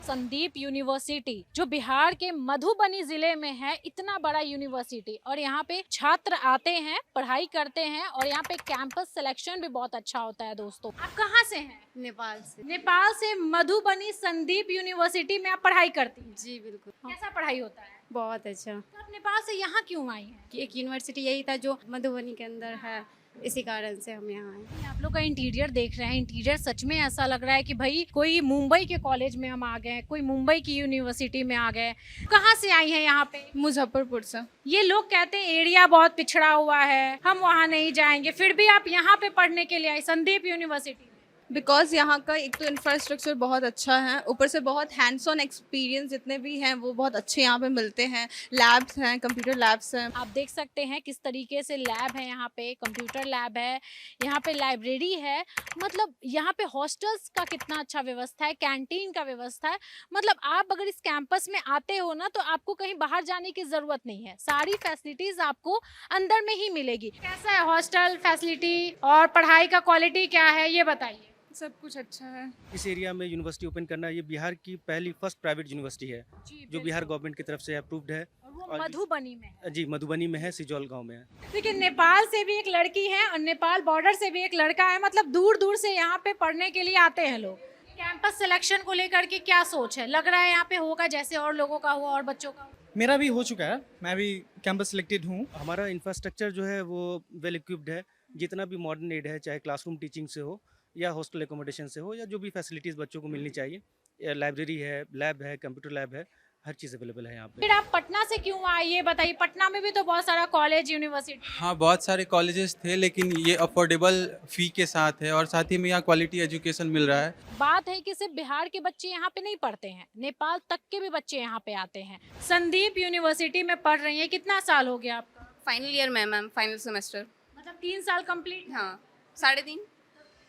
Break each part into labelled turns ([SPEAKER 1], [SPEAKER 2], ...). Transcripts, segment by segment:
[SPEAKER 1] Sandeep university जो बिहार के मधुबनी जिले में है, इतना बड़ा यूनिवर्सिटी, और यहाँ पे छात्र आते हैं, पढ़ाई करते हैं, और यहाँ पे कैंपस सिलेक्शन भी बहुत अच्छा होता है। दोस्तों, आप कहाँ से हैं?
[SPEAKER 2] नेपाल से।
[SPEAKER 1] नेपाल से मधुबनी संदीप यूनिवर्सिटी में आप पढ़ाई करती हैं?
[SPEAKER 2] जी बिल्कुल।
[SPEAKER 1] कैसा पढ़ाई होता है?
[SPEAKER 2] बहुत अच्छा।
[SPEAKER 1] तो आप नेपाल से यहाँ क्यों आई हैं?
[SPEAKER 2] कि एक यूनिवर्सिटी यही था जो मधुबनी के अंदर है, इसी कारण से हम यहाँ आए।
[SPEAKER 1] आप लोग का इंटीरियर देख रहे हैं, इंटीरियर सच में ऐसा लग रहा है कि भाई कोई मुंबई के कॉलेज में हम आ गए, कोई मुंबई की यूनिवर्सिटी में आ गए। कहाँ से आई हैं यहाँ पे?
[SPEAKER 2] मुजफ्फरपुर से।
[SPEAKER 1] ये लोग कहते हैं एरिया बहुत पिछड़ा हुआ है, हम वहाँ नहीं जाएंगे, फिर भी आप यहाँ पे पढ़ने के लिए आई संदीप यूनिवर्सिटी।
[SPEAKER 3] बिकॉज़ यहाँ का एक तो इंफ्रास्ट्रक्चर बहुत अच्छा है, ऊपर से बहुत हैंड्स ऑन एक्सपीरियंस जितने भी हैं वो बहुत अच्छे यहाँ पे मिलते हैं। लैब्स हैं, कंप्यूटर लैब्स हैं।
[SPEAKER 1] आप देख सकते हैं किस तरीके से लैब है, यहाँ पे कंप्यूटर लैब है, यहाँ पे लाइब्रेरी है, मतलब यहाँ पे हॉस्टल्स का कितना अच्छा व्यवस्था है, कैंटीन का व्यवस्था है। मतलब आप अगर इस कैंपस में आते हो ना तो आपको कहीं बाहर जाने की जरूरत नहीं है, सारी फैसिलिटीज आपको अंदर में ही मिलेगी। कैसा है हॉस्टल फैसिलिटी और पढ़ाई का क्वालिटी क्या है, ये बताइए।
[SPEAKER 3] सब कुछ अच्छा है।
[SPEAKER 4] इस एरिया में यूनिवर्सिटी ओपन करना ये बिहार की पहली फर्स्ट प्राइवेट यूनिवर्सिटी है जो बिहार गवर्नमेंट की तरफ से अप्रूव्ड है।
[SPEAKER 1] और वो
[SPEAKER 4] और
[SPEAKER 1] मधुबनी में है।
[SPEAKER 4] जी मधुबनी में है, सिजौल गांव में है।
[SPEAKER 1] देखिए, नेपाल से भी एक लड़की है और नेपाल बॉर्डर से भी एक लड़का है, मतलब दूर दूर से यहाँ पे पढ़ने के लिए आते हैं लोग। कैंपस सिलेक्शन को लेकर के क्या सोच है? लग रहा है यहाँ पे होगा जैसे और लोगों का हुआ और बच्चों का हुआ?
[SPEAKER 5] मेरा भी हो चुका है, मैं भी कैंपस सिलेक्टेड हूँ।
[SPEAKER 4] हमारा इंफ्रास्ट्रक्चर जो है वो वेल इक्विप्ड है, जितना भी मॉडर्न एड है, चाहे क्लासरूम टीचिंग से हो या हॉस्टल एकोमोडेशन से हो या जो भी फैसिलिटीज़ बच्चों को मिलनी चाहिए, लाइब्रेरी है, लैब है, कंप्यूटर लैब है, हर चीज़ अवेलेबल है यहाँ पे।
[SPEAKER 1] फिर आप पटना से क्यों आए ये बताइए? पटना में भी तो बहुत सारा कॉलेज यूनिवर्सिटी।
[SPEAKER 6] हाँ, बहुत सारे कॉलेजेस थे लेकिन ये अफोर्डेबल फ़ी के साथ है और साथ ही में यहाँ क्वालिटी एजुकेशन मिल रहा है।
[SPEAKER 1] बात है कि सिर्फ बिहार के बच्चे यहाँ पे नहीं पढ़ते हैं, नेपाल तक के भी बच्चे यहाँ पे आते हैं। संदीप यूनिवर्सिटी में पढ़ रही हैं, कितना साल हो गया आपका?
[SPEAKER 2] फाइनल ईयर में मैम, फाइनल सेमेस्टर।
[SPEAKER 1] मतलब 3 साल कंप्लीट।
[SPEAKER 2] हाँ, 3.5।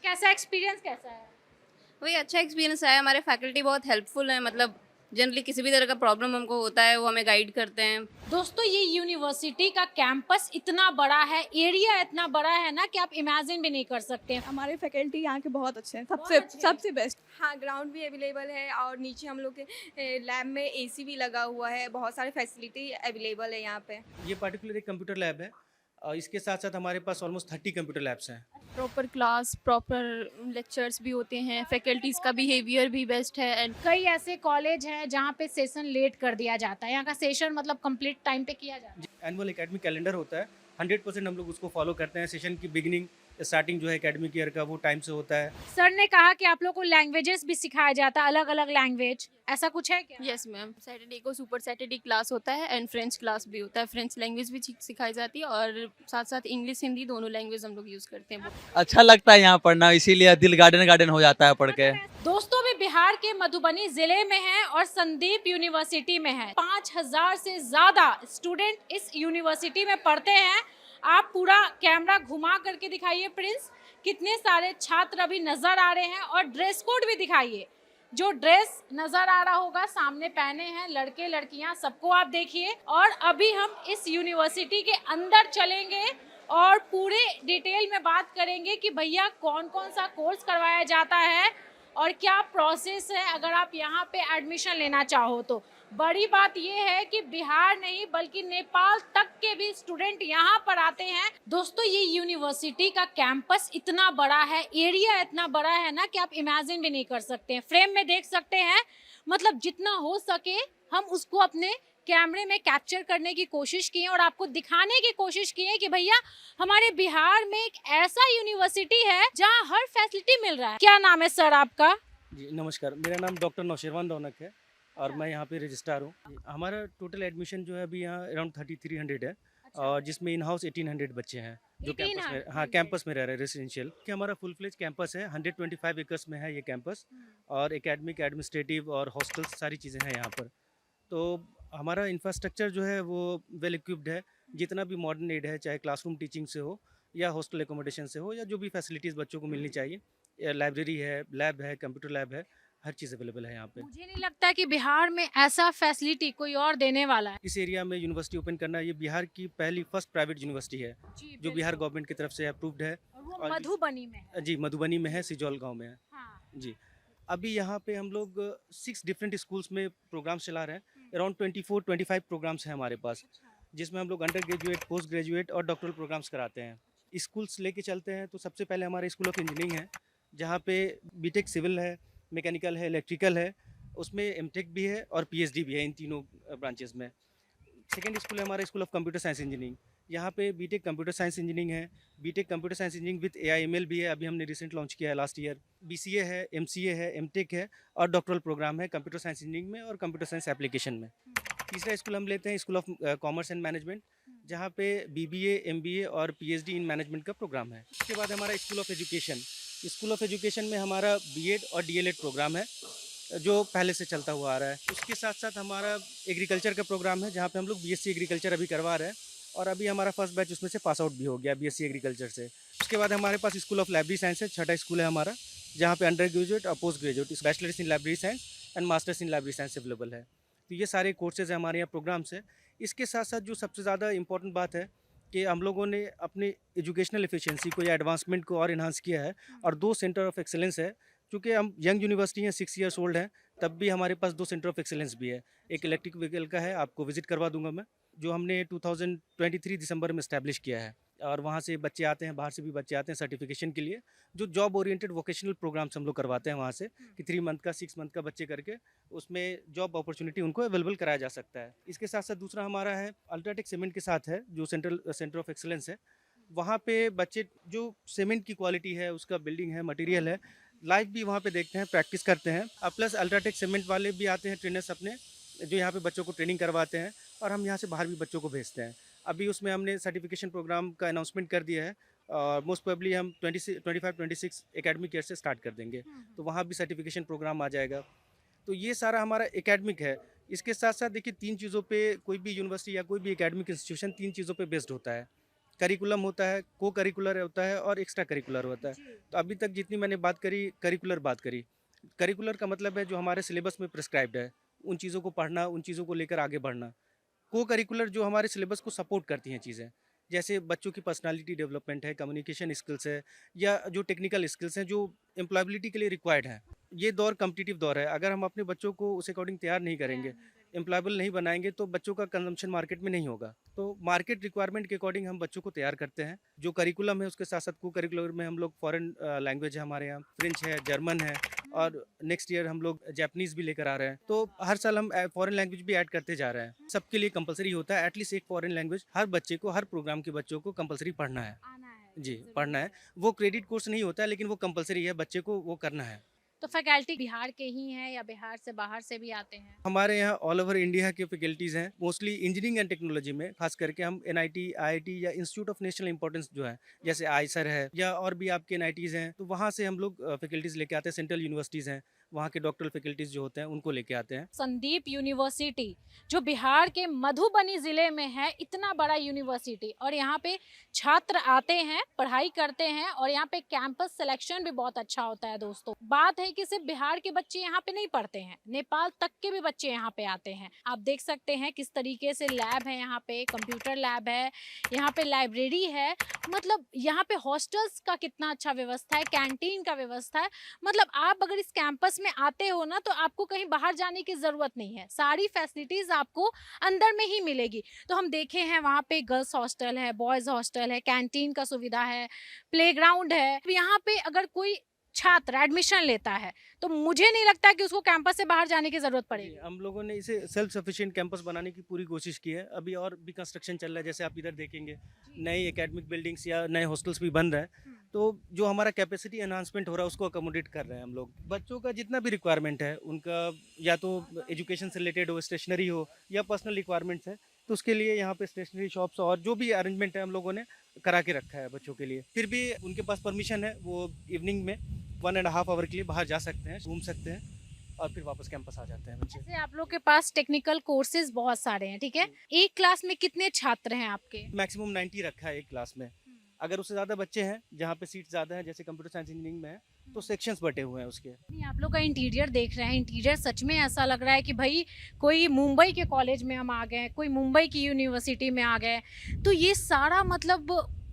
[SPEAKER 1] कैसा एक्सपीरियंस कैसा है?
[SPEAKER 2] वही अच्छा एक्सपीरियंस है, हमारे फैकल्टी बहुत हेल्पफुल है, मतलब जनरली किसी भी तरह का प्रॉब्लम हमको होता है वो हमें गाइड करते हैं।
[SPEAKER 1] दोस्तों, ये यूनिवर्सिटी का कैंपस इतना बड़ा है, एरिया इतना बड़ा है ना कि आप इमेजिन भी नहीं कर सकते।
[SPEAKER 3] हमारे फैकल्टी यहाँ के बहुत अच्छे हैं,
[SPEAKER 1] बहुत अच्छे हैं।
[SPEAKER 3] सबसे बेस्ट।
[SPEAKER 7] हाँ, ग्राउंड भी अवेलेबल है और नीचे हम लोग के लैब में एसी भी लगा हुआ है, बहुत सारे फैसिलिटी अवेलेबल है यहाँ पे।
[SPEAKER 4] ये पर्टिकुलर एक कंप्यूटर लैब है और इसके साथ साथ हमारे पास ऑलमोस्ट 30 कंप्यूटर लैब्स हैं।
[SPEAKER 8] प्रॉपर क्लास, प्रॉपर लेक्चर्स भी होते हैं, फैकल्टीज़ का बिहेवियर भी बेस्ट है। एंड
[SPEAKER 1] कई ऐसे कॉलेज हैं जहाँ पे सेशन लेट कर दिया जाता है, यहाँ का सेशन मतलब कंप्लीट टाइम पे किया जाता है।
[SPEAKER 4] एनुअल एकेडमिक कैलेंडर होता है, 100% हम लोग उसको फॉलो करते हैं। सेशन की बिगिनिंग स्टार्टिंग जो है एकेडमिक ईयर का वो टाइम से होता है।
[SPEAKER 1] सर ने कहा कि आप लोग को लैंग्वेजेस भी सिखाया जाता है, अलग अलग लैंग्वेज, ऐसा कुछ है क्या?
[SPEAKER 8] यस मैम, सैटरडे को सुपर सैटरडे क्लास होता है एंड फ्रेंच क्लास भी होता है। फ्रेंच लैंग्वेज भी सिखाई जाती है और साथ साथ इंग्लिश हिंदी दोनों लैंग्वेज हम लोग यूज़ करते हैं।
[SPEAKER 9] अच्छा लगता है यहाँ पढ़ना, इसीलिए दिल गार्डन गार्डन हो जाता है पढ़ के।
[SPEAKER 1] दोस्तों, भी बिहार के मधुबनी जिले में है और संदीप यूनिवर्सिटी में है। 5000 से ज्यादा स्टूडेंट इस यूनिवर्सिटी में पढ़ते हैं। आप पूरा कैमरा घुमा करके दिखाइए प्रिंस, कितने सारे छात्र अभी नजर आ रहे हैं, और ड्रेस कोड भी दिखाइए। जो ड्रेस नजर आ रहा होगा सामने पहने हैं लड़के लड़कियां, सबको आप देखिए। और अभी हम इस यूनिवर्सिटी के अंदर चलेंगे और पूरे डिटेल में बात करेंगे कि भैया कौन कौन सा कोर्स करवाया जाता है और क्या प्रोसेस है अगर आप यहाँ पे एडमिशन लेना चाहो तो। बड़ी बात यह है कि बिहार नहीं बल्कि नेपाल तक के भी स्टूडेंट यहाँ पर आते हैं। दोस्तों, ये यूनिवर्सिटी का कैंपस इतना बड़ा है, एरिया इतना बड़ा है ना कि आप इमेजिन भी नहीं कर सकते हैं। फ्रेम में देख सकते हैं, मतलब जितना हो सके हम उसको अपने कैमरे में कैप्चर करने की कोशिश की है और आपको दिखाने की कोशिश की है कि भैया हमारे बिहार में एक ऐसा यूनिवर्सिटी है जहाँ हर फैसिलिटी मिल रहा है। क्या नाम है सर आपका?
[SPEAKER 4] जी नमस्कार, मेरा नाम डॉक्टर नौशेरवान रौनक है और मैं यहाँ पे रजिस्ट्रार हूँ। हमारा टोटल एडमिशन जो है अभी यहाँ अराउंड 3300 है और जिसमें इन हाउस 1800 बच्चे हैं जो कैंपस में, हाँ कैंपस में रह रहे हैं रेसिडेंशियल। कि हमारा फुल फ्लेज कैंपस है, 125 एकर्स में है ये कैंपस और एकेडमिक, एडमिनिस्ट्रेटिव और हॉस्टल्स सारी चीज़ें हैं यहाँ पर। तो हमारा इंफ्रास्ट्रक्चर जो है वो वेल इक्विप्ड है, जितना भी मॉडर्न एड है, चाहे क्लासरूम टीचिंग से हो या हॉस्टल एकोमोडेशन से हो या जो भी फैसिलिटीज़ बच्चों को मिलनी चाहिए, लाइब्रेरी है, लैब है, कंप्यूटर लैब है, हर चीज़ अवेलेबल है यहाँ पे।
[SPEAKER 1] मुझे नहीं लगता कि बिहार में ऐसा फैसिलिटी कोई और देने वाला है।
[SPEAKER 4] इस एरिया में यूनिवर्सिटी ओपन करना ये बिहार की पहली फर्स्ट प्राइवेट यूनिवर्सिटी है जो बिहार गवर्नमेंट की तरफ से अप्रूव्ड है।
[SPEAKER 1] और वो
[SPEAKER 4] और
[SPEAKER 1] मधुबनी में है।
[SPEAKER 4] जी मधुबनी में है, सिजौल गांव में है।
[SPEAKER 1] हाँ।
[SPEAKER 4] जी अभी यहाँ पे हम लोग 6 डिफरेंट स्कूल्स में प्रोग्राम्स चला रहे हैं। अराउंड 24-25 प्रोग्राम्स हैं हमारे पास, जिसमें हम लोग अंडर ग्रेजुएट, पोस्ट ग्रेजुएट और डॉक्टरल प्रोग्राम्स कराते हैं। स्कूल्स लेके चलते हैं तो सबसे पहले हमारा स्कूल ऑफ इंजीनियरिंग है, जहाँ पे बीटेक सिविल है, मैकेनिकल है, इलेक्ट्रिकल है, उसमें एमटेक भी है और पीएचडी भी है इन तीनों ब्रांचेस में। सेकेंड स्कूल है हमारा school of computer science engineering, यहाँ पे बीटेक कंप्यूटर साइंस इंजीनियरिंग है, BTech computer science engineering with AIML भी है, अभी हमने रिसेंट लॉन्च किया है लास्ट ईयर। बीसीए है, एमसीए है, एमटेक है और डॉक्टरल प्रोग्राम है कंप्यूटर साइंस इंजीनियरिंग में और कंप्यूटर साइंस एप्लीकेशन में। तीसरा स्कूल हम लेते हैं school of commerce and management, जहाँ पे बीबीए, एमबीए और पीएचडी इन मैनेजमेंट का प्रोग्राम है। उसके बाद हमारा school of education, school of education में हमारा बीएड और डीएलएड प्रोग्राम है जो पहले से चलता हुआ आ रहा है। उसके साथ साथ हमारा एग्रीकल्चर का प्रोग्राम है, जहाँ पे हम लोग बीएससी एग्रीकल्चर अभी करवा रहे हैं और अभी हमारा फर्स्ट बैच उसमें से पास आउट भी हो गया बीएससी एग्रीकल्चर से। उसके बाद हमारे पास स्कूल ऑफ लाइब्रेरी साइंस है, छठा स्कूल है हमारा, जहाँ पे अंडर ग्रेजुएट और post graduate bachelors in library science and masters in library science available है। तो ये सारे कोर्सेज हैं हमारे यहाँ, प्रोग्राम्स हैं। इसके साथ साथ जो सबसे ज़्यादा इंपॉर्टेंट बात है कि हम लोगों ने अपने एजुकेशनल एफिशिएंसी को या एडवांसमेंट को और इन्हांस किया है और 2 सेंटर ऑफ एक्सेलेंस है। चूँकि हम यंग यूनिवर्सिटी हैं, 6 ईयर्स ओल्ड हैं, तब भी हमारे पास 2 सेंटर ऑफ एक्सेलेंस भी है। एक इलेक्ट्रिक व्हीकल का है, आपको विजिट करवा दूंगा मैं, जो हमने 2023 दिसंबर में इस्टेब्लिश किया है और वहाँ से बच्चे आते हैं, बाहर से भी बच्चे आते हैं सर्टिफिकेशन के लिए। जो जॉब ओरिएंटेड वोकेशनल प्रोग्राम्स हम लोग करवाते हैं वहाँ से, कि 3 मंथ का 6 मंथ का बच्चे करके उसमें जॉब अपॉर्चुनिटी उनको अवेलेबल कराया जा सकता है। इसके साथ साथ दूसरा हमारा है अल्ट्राटेक सीमेंट के साथ है, जो सेंटर ऑफ एक्सेलेंस है। वहाँ पे बच्चे जो सीमेंट की क्वालिटी है, उसका बिल्डिंग है, मटेरियल है, लाइव भी वहाँ पे देखते हैं, प्रैक्टिस करते हैं। प्लस अल्ट्राटेक सीमेंट वाले भी आते हैं ट्रेनर्स अपने, जो यहाँ पे बच्चों को ट्रेनिंग करवाते हैं और हम यहाँ से बाहर भी बच्चों को भेजते हैं। अभी उसमें हमने सर्टिफिकेशन प्रोग्राम का अनाउंसमेंट कर दिया है और मोस्ट प्रोबेबली हम 25-26 एकेडमिक ईयर से स्टार्ट कर देंगे, तो वहाँ भी सर्टिफिकेशन प्रोग्राम आ जाएगा। तो ये सारा हमारा एकेडमिक है। इसके साथ साथ देखिए 3 चीज़ों पे कोई भी यूनिवर्सिटी या कोई भी एकेडमिक इंस्टीट्यूशन 3 चीज़ों पे बेस्ड होता है। करिकुलम होता है, को करिकुलर होता है और एक्स्ट्रा करिकुलर होता है। तो अभी तक जितनी मैंने बात करी, करिकुलर बात करी। करिकुलर का मतलब है जो हमारे सिलेबस में प्रिस्क्राइब्ड है, उन चीज़ों को पढ़ना, उन चीज़ों को लेकर आगे बढ़ना। को करिकुलर जो हमारे सिलेबस को सपोर्ट करती हैं चीज़ें, जैसे बच्चों की पर्सनालिटी डेवलपमेंट है, कम्युनिकेशन स्किल्स है, या जो टेक्निकल स्किल्स हैं जो एम्प्लॉयबिलिटी के लिए रिक्वायर्ड हैं। ये दौर कम्पिटिटिव दौर है, अगर हम अपने बच्चों को उस अकॉर्डिंग तैयार नहीं करेंगे, एम्प्लॉयबल नहीं बनाएंगे, तो बच्चों का कंजम्पशन मार्केट में नहीं होगा। तो मार्केट रिक्वायरमेंट के अकॉर्डिंग हम बच्चों को तैयार करते हैं। जो करिकुलम है उसके साथ साथ को करिकुलर में हम लोग फॉरेन लैंग्वेज है हमारे यहाँ, फ्रेंच है, जर्मन है और नेक्स्ट ईयर हम लोग जैपनीज़ भी लेकर आ रहे हैं। तो हर साल हम फॉरेन लैंग्वेज भी ऐड करते जा रहे हैं। सबके लिए कंपलसरी होता है एटलीस्ट एक फॉरेन लैंग्वेज, हर बच्चे को, हर प्रोग्राम के बच्चों को कंपलसरी पढ़ना है। जी, पढ़ना है। वो क्रेडिट कोर्स नहीं होता है, लेकिन वो कंपलसरी है, बच्चे को वो करना है।
[SPEAKER 1] तो फैकल्टी बिहार के ही हैं या बिहार से बाहर से भी आते हैं?
[SPEAKER 4] हमारे यहाँ ऑल ओवर इंडिया के फैकल्टीज़ हैं, मोस्टली इंजीनियरिंग एंड टेक्नोलॉजी में, खास करके हम एनआईटी, आईआईटी या इंस्टीट्यूट ऑफ नेशनल इंपॉर्टेंस जो है, जैसे आईसर है या और भी आपके एनआईटीज़ हैं, तो वहाँ से हम लोग फैकल्टीज़ लेके आते हैं। सेंट्रल यूनिवर्सिटीज़ हैं, वहाँ के डॉक्टरल फैकल्टीज़ जो होते हैं उनको लेके आते हैं।
[SPEAKER 1] संदीप यूनिवर्सिटी जो बिहार के मधुबनी जिले में है, इतना बड़ा यूनिवर्सिटी, और यहाँ पे छात्र आते हैं, पढ़ाई करते हैं और यहाँ पे कैंपस सिलेक्शन भी बहुत अच्छा होता है। दोस्तों, बात है कि सिर्फ बिहार के बच्चे यहाँ पे नहीं पढ़ते हैं, नेपाल तक के भी बच्चे यहाँ पे आते हैं। आप देख सकते हैं किस तरीके से लैब है, यहाँ पे कंप्यूटर लैब है, यहाँ पे लाइब्रेरी है, मतलब यहाँ पे हॉस्टल्स का कितना अच्छा व्यवस्था है, कैंटीन का व्यवस्था है। मतलब आप अगर इस कैंपस में आते हो ना, तो आपको कहीं बाहर जाने की जरूरत नहीं है, सारी फैसिलिटीज आपको अंदर में ही मिलेगी। तो हम देखे हैं वहाँ पे गर्ल्स हॉस्टल है, बॉयज हॉस्टल है, कैंटीन का सुविधा है, प्लेग्राउंड है। यहाँ पे अगर कोई छात्र एडमिशन लेता है तो मुझे नहीं लगता कि उसको कैंपस से बाहर जाने की जरूरत पड़ेगी।
[SPEAKER 4] हम लोगों ने इसे सेल्फ सफिशिएंट कैंपस बनाने की पूरी कोशिश की है। अभी और भी कंस्ट्रक्शन चल रहा है, जैसे आप इधर देखेंगे नई एकेडमिक बिल्डिंग्स या नए हॉस्टल्स भी बन रहे हैं। तो जो हमारा कैपेसिटी एनहांसमेंट हो रहा है उसको अकोमोडेट कर रहे हैं हम लोग। बच्चों का जितना भी रिक्वायरमेंट है उनका, या तो एजुकेशन से रिलेटेड हो, स्टेशनरी हो या पर्सनल रिक्वायरमेंट्स है, तो उसके लिए यहाँ पे स्टेशनरी शॉप्स और जो भी अरेंजमेंट है हम लोगों ने करा के रखा है बच्चों के लिए। फिर भी उनके पास परमिशन है, वो इवनिंग में 1.5 आवर के लिए बाहर जा सकते हैं, घूम सकते हैं और फिर वापस कैंपस आ जाते हैं बच्चे।
[SPEAKER 1] जैसे आप लोग के पास टेक्निकल कोर्सेज बहुत सारे हैं, ठीक है, एक क्लास में कितने छात्र हैं आपके?
[SPEAKER 4] मैक्सिमम 90 रखा है एक क्लास में। अगर उससे ज़्यादा बच्चे हैं, जहाँ पे सीट ज़्यादा है, जैसे कंप्यूटर साइंस इंजीनियरिंग में है, तो सेक्शंस बटे हुए हैं उसके।
[SPEAKER 1] नहीं, आप लोग का इंटीरियर देख रहे हैं, इंटीरियर सच में ऐसा लग रहा है कि भाई कोई मुंबई के कॉलेज में हम आ गए, कोई मुंबई की यूनिवर्सिटी में आ गए। तो ये सारा मतलब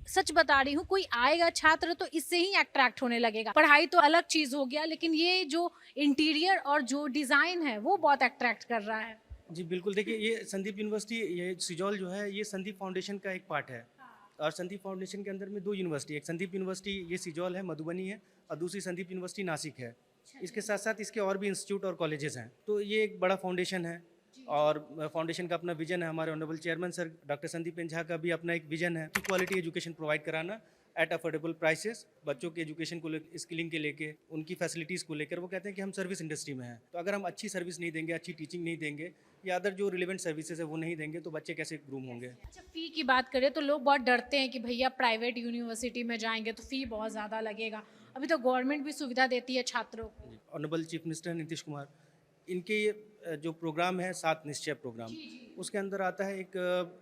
[SPEAKER 1] सच बता रही हूँ, कोई आएगा छात्र तो इससे ही अट्रैक्ट होने लगेगा। पढ़ाई तो अलग चीज हो गया, लेकिन ये जो इंटीरियर और जो डिजाइन है वो बहुत अट्रैक्ट कर रहा है।
[SPEAKER 4] जी बिल्कुल, देखिए ये संदीप यूनिवर्सिटी, ये सिजौल जो है ये संदीप फाउंडेशन का एक पार्ट है। और संदीप फाउंडेशन के अंदर में 2 यूनिवर्सिटी, एक संदीप यूनिवर्सिटी ये सिजौल है, मधुबनी है, और दूसरी संदीप यूनिवर्सिटी नासिक है। इसके साथ साथ इसके और भी इंस्टीट्यूट और कॉलेजेस हैं। तो ये एक बड़ा फाउंडेशन है, और फाउंडेशन का अपना विजन है। हमारे honourable chairman sir doctor Sandeep Jha का भी अपना एक विजन है कि क्वालिटी एजुकेशन प्रोवाइड कराना एट अफोर्डेबल प्राइसेस। बच्चों के एजुकेशन को स्किलिंग के लेके, उनकी फैसिलिटीज़ को लेकर वो कहते हैं कि हम सर्विस इंडस्ट्री में हैं, तो अगर हम अच्छी सर्विस नहीं देंगे, अच्छी टीचिंग नहीं देंगे, या अदर जो रिलेवेंट सर्विसेज है वो नहीं देंगे, तो बच्चे कैसे ग्रूम होंगे।
[SPEAKER 1] अच्छा, फी की बात करें तो लोग बहुत डरते हैं कि भैया प्राइवेट यूनिवर्सिटी में जाएंगे तो फी बहुत ज़्यादा लगेगा। अभी तो गवर्नमेंट भी सुविधा देती है छात्रों को।
[SPEAKER 4] Honourable chief minister Nitish Kumar, इनके जो प्रोग्राम है 7 निश्चय प्रोग्राम, उसके अंदर आता है एक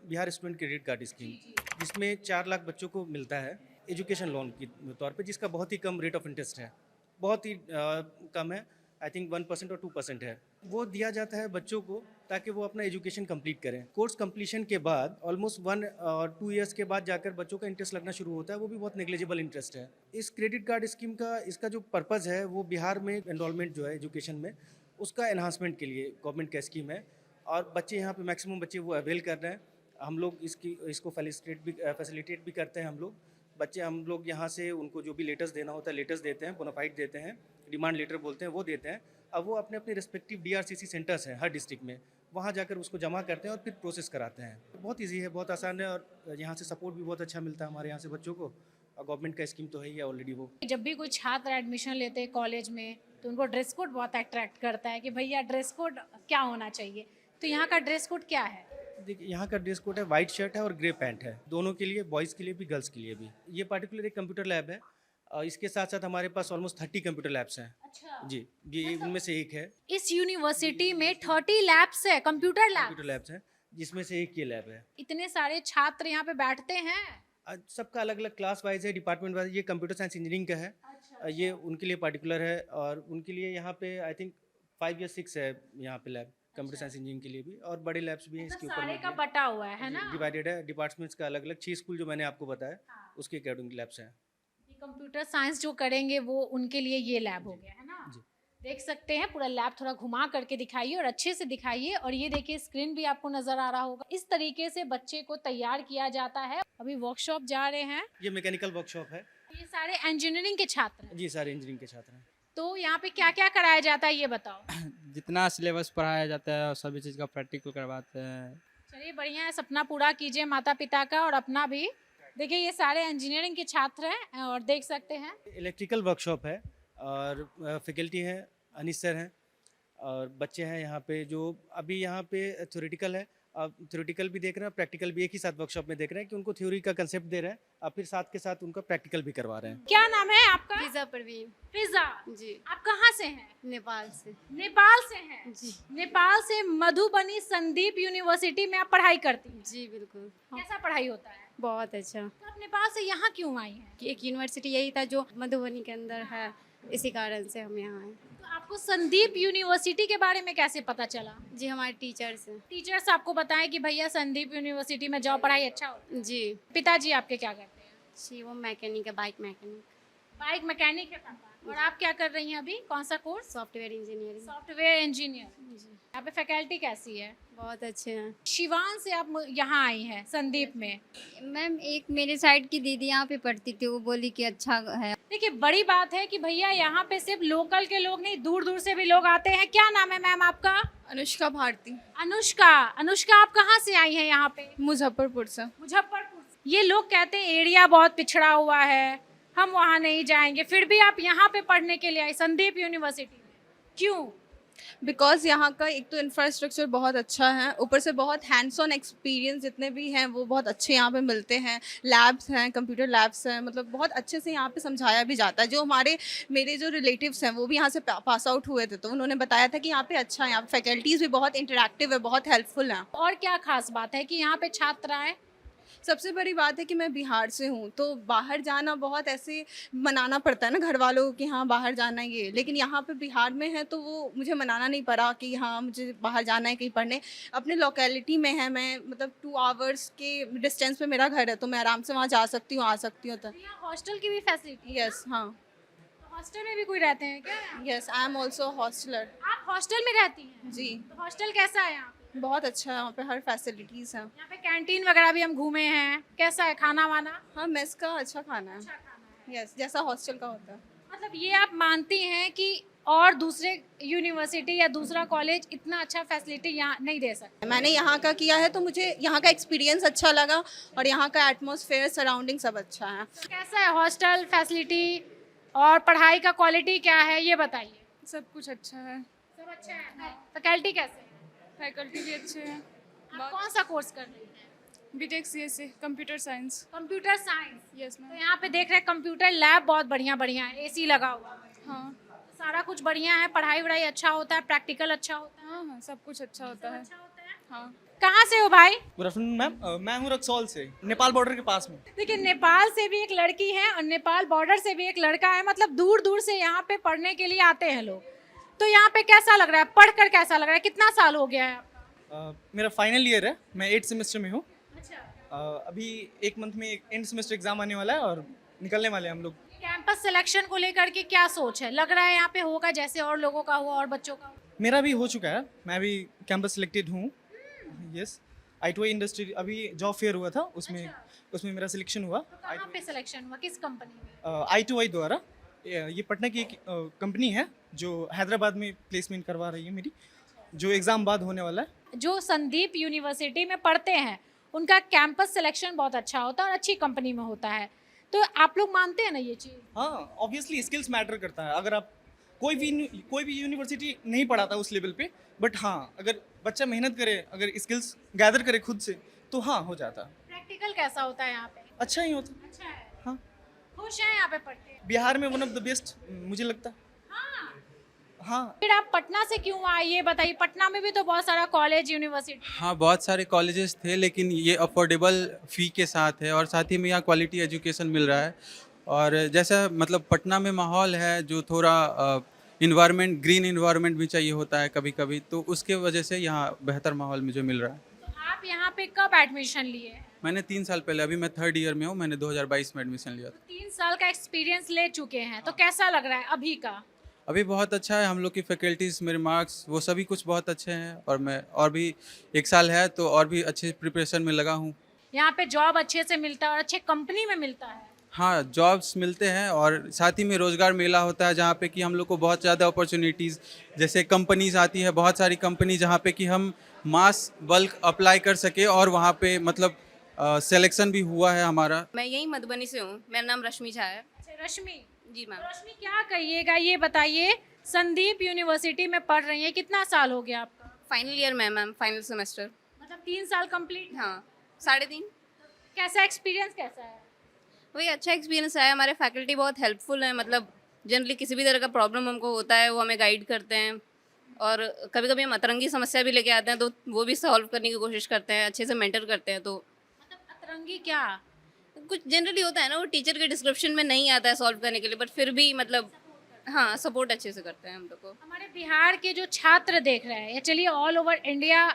[SPEAKER 4] Bihar student credit card scheme, जिसमें 4 लाख बच्चों को मिलता है एजुकेशन लोन के तौर पे, जिसका बहुत ही कम रेट ऑफ इंटरेस्ट है, बहुत ही कम है, आई थिंक 1% और 2% है। वो दिया जाता है बच्चों को ताकि वो अपना एजुकेशन कंप्लीट करें। कोर्स कंप्लीशन के बाद ऑलमोस्ट 1 और 2 ईयर्स के बाद जाकर बच्चों का इंटरेस्ट लगना शुरू होता है, वो भी बहुत नेग्लिजिबल इंटरेस्ट है। इस क्रेडिट कार्ड स्कीम का इसका जो पर्पज़ है वो बिहार में एनरोलमेंट जो है एजुकेशन में, उसका एनहांसमेंट के लिए गवर्नमेंट का स्कीम है, और बच्चे यहाँ पे मैक्सिमम बच्चे वो अवेल कर रहे हैं। हम लोग इसको फैसिलिटेट भी करते हैं। हम लोग यहाँ से उनको जो भी लेटर्स देना होता है लेटर्स देते हैं, बोनाफाइड देते हैं, डिमांड लेटर बोलते हैं वो देते हैं। अब वो अपने अपने रिस्पेक्टिव DRCC सेंटर्स हैं हर डिस्ट्रिक्ट में, वहाँ जाकर उसको जमा करते हैं और फिर प्रोसेस कराते हैं। बहुत ईजी है, बहुत आसान है, और यहाँ से सपोर्ट भी बहुत अच्छा मिलता है हमारे यहाँ से बच्चों को, और गवर्नमेंट का स्कीम तो है ही ऑलरेडी। वो
[SPEAKER 1] जब भी कोई छात्र एडमिशन लेते हैं कॉलेज में तो उनको ड्रेस कोड बहुत अट्रैक्ट करता है कि भैया ड्रेस कोड क्या होना चाहिए, तो यहाँ का ड्रेस कोड क्या है?
[SPEAKER 4] देखिए यहाँ का ड्रेस कोड है, वाइट शर्ट है और ग्रे पैंट है, दोनों के लिए, बॉयज़ के लिए भी गर्ल्स के लिए भी। ये पार्टिकुलर एक कंप्यूटर लैब है, और इसके साथ साथ हमारे पास ऑलमोस्ट 30 कंप्यूटर लैब्स हैं।
[SPEAKER 1] अच्छा।
[SPEAKER 4] जी, ये उनमें से एक है।
[SPEAKER 1] इस यूनिवर्सिटी में 30 लैब्स है, कंप्यूटर
[SPEAKER 4] लैब्स हैं, जिसमें से एक ये लैब है।
[SPEAKER 1] इतने सारे छात्र यहाँ पे बैठते हैं।
[SPEAKER 4] सबका अलग अलग क्लास वाइज है, डिपार्टमेंट वाइज। ये कंप्यूटर साइंस इंजीनियरिंग का है।
[SPEAKER 1] अच्छा।
[SPEAKER 4] ये उनके लिए पार्टिकुलर है, और उनके लिए यहाँ पे आई थिंक 5 या 6 है यहाँ पे लैब, कंप्यूटर साइंस इंजीनियरिंग के लिए भी, और बड़े लैब्स भी हैं इसके ऊपर।
[SPEAKER 1] सारे का बटा हुआ है ना?
[SPEAKER 4] डिवाइडेड है, डिपार्टमेंट्स का अलग अलग। 6 स्कूल जो मैंने आपको बताया उसके अकॉर्डिंग लैब्स हैं।
[SPEAKER 1] कंप्यूटर साइंस जो करेंगे वो उनके लिए ये लैब हो गया है ना?
[SPEAKER 4] जी।
[SPEAKER 1] देख सकते हैं पूरा लैब, थोड़ा घुमा करके दिखाइए और अच्छे से दिखाइए। और ये देखिए स्क्रीन भी आपको नजर आ रहा होगा। इस तरीके से बच्चे को तैयार किया जाता है। अभी वर्कशॉप जा रहे हैं।
[SPEAKER 4] ये मैकेनिकल वर्कशॉप है।
[SPEAKER 1] ये सारे इंजीनियरिंग के छात्र हैं।
[SPEAKER 4] जी, सारे इंजीनियरिंग के छात्र हैं।
[SPEAKER 1] तो यहाँ पे क्या क्या कराया जाता है ये बताओ।
[SPEAKER 5] जितना सिलेबस पढ़ाया जाता है सभी चीज़ का प्रैक्टिकल करवाते हैं।
[SPEAKER 1] चलिए बढ़िया है, सपना पूरा कीजिए माता पिता का और अपना भी। देखिए ये सारे इंजीनियरिंग के छात्र हैं और देख सकते हैं।
[SPEAKER 4] इलेक्ट्रिकल वर्कशॉप है, और फैकल्टी है, अनीस सर हैं, और बच्चे हैं यहाँ पे जो अभी यहाँ पे थ्योरेटिकल है। अब थ्योरेटिकल भी देख रहे हैं, प्रैक्टिकल भी एक ही साथ वर्कशॉप में देख रहे हैं कि उनको थ्योरी का कंसेप्ट दे रहे हैं, और फिर साथ के साथ उनका प्रैक्टिकल भी करवा रहे हैं।
[SPEAKER 1] क्या नाम है आपका?
[SPEAKER 2] फिजा परवीन।
[SPEAKER 1] फिजा
[SPEAKER 2] जी।
[SPEAKER 1] आप कहाँ से हैं?
[SPEAKER 2] नेपाल से।
[SPEAKER 1] नेपाल से हैं?
[SPEAKER 2] जी।
[SPEAKER 1] नेपाल से मधुबनी संदीप यूनिवर्सिटी में आप पढ़ाई करती हैं?
[SPEAKER 2] जी बिल्कुल।
[SPEAKER 1] कैसा पढ़ाई होता है?
[SPEAKER 2] बहुत अच्छा।
[SPEAKER 1] तो आप नेपाल से यहाँ क्यों आई हैं?
[SPEAKER 2] एक यूनिवर्सिटी यही था जो मधुबनी के अंदर है, इसी कारण से हम यहाँ आए।
[SPEAKER 1] तो आपको संदीप यूनिवर्सिटी के बारे में कैसे पता चला?
[SPEAKER 2] जी हमारे टीचर्स हैं।
[SPEAKER 1] टीचर्स आपको बताएं कि भैया संदीप यूनिवर्सिटी में जाओ, पढ़ाई अच्छा होता है।
[SPEAKER 2] जी।
[SPEAKER 1] पिताजी आपके क्या करते हैं?
[SPEAKER 2] जी वो मैकेनिक है, बाइक मैकेनिक।
[SPEAKER 1] बाइक मैकेनिक है पापा। और आप क्या कर रही हैं अभी? कौन सा course?
[SPEAKER 2] Software engineering.
[SPEAKER 1] Software engineer.
[SPEAKER 2] जी।
[SPEAKER 1] यहाँ पे फैकल्टी कैसी है?
[SPEAKER 2] बहुत अच्छे हैं।
[SPEAKER 1] शिवान से आप यहाँ आई हैं संदीप में।
[SPEAKER 10] मैम एक मेरे साइड की दीदी यहाँ पे पढ़ती थी, वो बोली कि अच्छा है।
[SPEAKER 1] देखिए बड़ी बात है कि भैया यहाँ पे सिर्फ लोकल के लोग नहीं, दूर दूर से भी लोग आते हैं। क्या नाम है मैम आपका?
[SPEAKER 3] अनुष्का भारती।
[SPEAKER 1] अनुष्का। अनुष्का आप कहाँ से आई हैं यहाँ पे?
[SPEAKER 3] मुजफ्फरपुर से।
[SPEAKER 1] मुजफ्फरपुर। ये लोग कहते हैं एरिया बहुत पिछड़ा हुआ है, हम वहाँ नहीं जाएंगे, फिर भी आप यहाँ पे पढ़ने के लिए आए संदीप यूनिवर्सिटी में, क्यों?
[SPEAKER 3] बिकॉज यहाँ का एक तो इंफ्रास्ट्रक्चर बहुत अच्छा है, ऊपर से बहुत हैंड्स ऑन एक्सपीरियंस जितने भी हैं वो बहुत अच्छे यहाँ पे मिलते हैं। लैब्स हैं, कंप्यूटर लैब्स हैं, मतलब बहुत अच्छे से यहाँ पे समझाया भी जाता है। जो मेरे जो रिलेटिव्स हैं वो भी यहाँ से पास आउट हुए थे, तो उन्होंने बताया था कि यहाँ पे अच्छा है, यहाँ पे फैकल्टीज़ भी बहुत इंटरेक्टिव है, बहुत हेल्पफुल हैं।
[SPEAKER 1] और क्या खास बात है कि यहाँ पे छात्र आए?
[SPEAKER 3] सबसे बड़ी बात है कि मैं बिहार से हूँ, तो बाहर जाना बहुत ऐसे मनाना पड़ता है ना घर वालों को कि हाँ बाहर जाना है ये, लेकिन यहाँ पे बिहार में है तो वो मुझे मनाना नहीं पड़ा कि हाँ मुझे बाहर जाना है कहीं पढ़ने। अपने लोकेलिटी में है, मैं मतलब 2 आवर्स के डिस्टेंस पे मेरा घर है, तो मैं आराम से वहाँ जा सकती हूँ, आ सकती हूँ। तो
[SPEAKER 1] यहाँ हॉस्टल की भी फैसिलिटी,
[SPEAKER 3] यस, हाँ,
[SPEAKER 1] हॉस्टल में भी कोई रहते हैं क्या?
[SPEAKER 3] Yes, I am also hosteller.
[SPEAKER 1] आप हॉस्टल में रहती हैं?
[SPEAKER 3] जी,
[SPEAKER 1] तो हॉस्टल कैसा है यहाँ पे?
[SPEAKER 3] बहुत अच्छा है, वहाँ पे हर फैसिलिटीज़ हैं।
[SPEAKER 1] यहाँ पे कैंटीन वगैरह भी हम घूमे हैं, कैसा है खाना वाना?
[SPEAKER 3] हाँ, मेस का अच्छा खाना है,
[SPEAKER 1] अच्छा खाना है।
[SPEAKER 3] यस, जैसा हॉस्टल का होता है।
[SPEAKER 1] मतलब ये आप मानती हैं कि और दूसरे यूनिवर्सिटी या दूसरा कॉलेज इतना अच्छा फैसिलिटी यहाँ नहीं दे सकते?
[SPEAKER 3] मैंने यहाँ का किया है तो मुझे यहाँ का एक्सपीरियंस अच्छा लगा और यहाँ का एटमॉस्फेयर, सराउंडिंग सब अच्छा है।
[SPEAKER 1] तो कैसा है हॉस्टल फैसिलिटी और पढ़ाई का क्वालिटी क्या है ये बताइए।
[SPEAKER 7] सब कुछ अच्छा है,
[SPEAKER 1] सब अच्छा है। फैकल्टी कैसे है?
[SPEAKER 7] फैकल्टी भी अच्छे हैं।
[SPEAKER 1] आप कौन सा कोर्स कर रही हैं?
[SPEAKER 7] BTech CSC computer science.
[SPEAKER 1] Computer science.
[SPEAKER 7] Yes
[SPEAKER 1] तो
[SPEAKER 7] मैम।
[SPEAKER 1] यहाँ पे देख रहे हैं कंप्यूटर लैब बहुत बढ़िया बढ़िया है, एसी लगा हुआ है,
[SPEAKER 7] हाँ
[SPEAKER 1] सारा कुछ बढ़िया है, पढ़ाई वढ़ाई अच्छा होता है, प्रैक्टिकल अच्छा होता है,
[SPEAKER 7] हाँ हाँ, सब कुछ अच्छा होता है।
[SPEAKER 1] अच्छा होता है।
[SPEAKER 7] हाँ,
[SPEAKER 1] कहाँ से हो भाई?
[SPEAKER 11] गुड आफ्टरनून मैम, मैं हूँ रक्सौल से, नेपाल बॉर्डर के पास में।
[SPEAKER 1] देखिए नेपाल से भी एक लड़की है और नेपाल बॉर्डर से भी एक लड़का है, मतलब दूर दूर से यहाँ पे पढ़ने के लिए आते हैं लोग। तो यहाँ पे कैसा लग रहा है, पढ़कर कैसा लग रहा है, कितना साल हो गया है आपका?
[SPEAKER 11] मेरा फाइनल ईयर है, मैं 8th सेमेस्टर में हूँ।
[SPEAKER 1] अच्छा।
[SPEAKER 11] अभी एक मंथ में एक एंड सेमेस्टर एग्जाम आने वाला है और निकलने वाले हैं हम लोग।
[SPEAKER 1] कैंपस सिलेक्शन को लेकर के क्या सोच है, लग रहा है यहाँ पे होगा जैसे और लोगों का हुआ और बच्चों का हुआ?
[SPEAKER 11] मेरा भी हो चुका है, मैं भी कैंपस सिलेक्टेड हूँ। यस, I2I इंडस्ट्री अभी जॉब फेयर हुआ था, उसमें मेरा सिलेक्शन हुआ।
[SPEAKER 1] तो कहाँ पे सिलेक्शन हुआ, किस कंपनी में?
[SPEAKER 11] I2I द्वारा, ये पटना की एक कंपनी है जो हैदराबाद में प्लेसमेंट करवा रही है मेरी, जो एग्ज़ाम बाद होने वाला है।
[SPEAKER 1] जो संदीप यूनिवर्सिटी में पढ़ते हैं उनका कैंपस सिलेक्शन बहुत अच्छा होता है और अच्छी कंपनी में होता है, तो आप लोग मानते हैं ना ये चीज़?
[SPEAKER 11] हाँ, ऑब्वियसली स्किल्स मैटर करता है। अगर आप कोई भी यूनिवर्सिटी नहीं पढ़ाता उस लेवल पे, बट हाँ अगर बच्चा मेहनत करे, अगर स्किल्स गैदर करे खुद से, तो हाँ हो जाता।
[SPEAKER 1] प्रैक्टिकल कैसा होता है यहाँ पे?
[SPEAKER 11] अच्छा ही होता।
[SPEAKER 1] अच्छा है।
[SPEAKER 11] हाँ,
[SPEAKER 1] खुश हैं यहाँ पे पढ़ के?
[SPEAKER 11] बिहार में वन ऑफ द बेस्ट मुझे लगता।
[SPEAKER 1] हाँ।
[SPEAKER 11] हाँ,
[SPEAKER 1] फिर आप पटना से क्यों आए ये बताइए, पटना में भी तो बहुत सारा कॉलेज यूनिवर्सिटी।
[SPEAKER 6] हाँ, बहुत सारे कॉलेजेस थे लेकिन ये अफोर्डेबल फ़ी के साथ है और साथ ही में यहाँ क्वालिटी एजुकेशन मिल रहा है। और जैसा मतलब पटना में माहौल है जो थोड़ा इन्वायरमेंट, ग्रीन इन्वायरमेंट भी चाहिए होता है कभी कभी, तो उसके वजह से यहाँ बेहतर माहौल मुझे मिल रहा है।
[SPEAKER 1] तो आप यहाँ पे कब एडमिशन लिए?
[SPEAKER 6] मैंने 3 साल पहले, अभी मैं 3rd ईयर में हूँ, मैंने 2022 में एडमिशन लिया था।
[SPEAKER 1] 3 साल का एक्सपीरियंस ले चुके हैं, तो कैसा लग रहा है अभी का?
[SPEAKER 6] अभी बहुत अच्छा है, हम लोग की फैकल्टीज़, मेरे मार्क्स, वो सभी कुछ बहुत अच्छे हैं और मैं और भी 1 साल है तो और भी अच्छे प्रिपरेशन में लगा हूँ।
[SPEAKER 1] यहाँ पे जॉब अच्छे से मिलता है और अच्छे कंपनी में मिलता है?
[SPEAKER 6] हाँ, जॉब्स मिलते हैं और साथ ही में रोज़गार मेला होता है जहाँ पे कि हम लोग को बहुत ज़्यादा अपॉर्चुनिटीज़, जैसे कंपनीज़ आती है, बहुत सारी कंपनी जहाँ पे कि हम मास बल्क अप्लाई कर सके और वहाँ पे मतलब सिलेक्शन भी हुआ है हमारा।
[SPEAKER 2] मैं यही मधुबनी से हूँ, मेरा नाम रश्मि झा है।
[SPEAKER 1] अच्छा रश्मि।
[SPEAKER 2] जी मैम।
[SPEAKER 1] रश्मि क्या कहिएगा ये बताइए, संदीप यूनिवर्सिटी में पढ़ रही हैं, कितना साल हो गया आपका?
[SPEAKER 2] फाइनल ईयर में मैम, फाइनल सेमेस्टर।
[SPEAKER 1] मतलब 3 साल कंप्लीट?
[SPEAKER 2] हाँ, 3.5।
[SPEAKER 1] कैसा एक्सपीरियंस कैसा है?
[SPEAKER 2] वही अच्छा एक्सपीरियंस है, हमारे फैकल्टी बहुत हेल्पफुल है, मतलब जनरली किसी भी तरह का प्रॉब्लम हमको होता है वो हमें गाइड करते हैं और कभी कभी हम अतरंगी समस्या भी लेके आते हैं तो वो भी सॉल्व करने की कोशिश करते हैं, अच्छे से मेंटर करते हैं। तो
[SPEAKER 1] मतलब अतरंगी क्या?
[SPEAKER 2] कुछ जनरली होता है ना, वो टीचर के डिस्क्रिप्शन में नहीं आता है सॉल्व करने के लिए, बट फिर भी मतलब हाँ सपोर्ट अच्छे से करते हैं हम लोग को।
[SPEAKER 1] हमारे बिहार के जो छात्र देख रहे हैं या चलिए ऑल ओवर इंडिया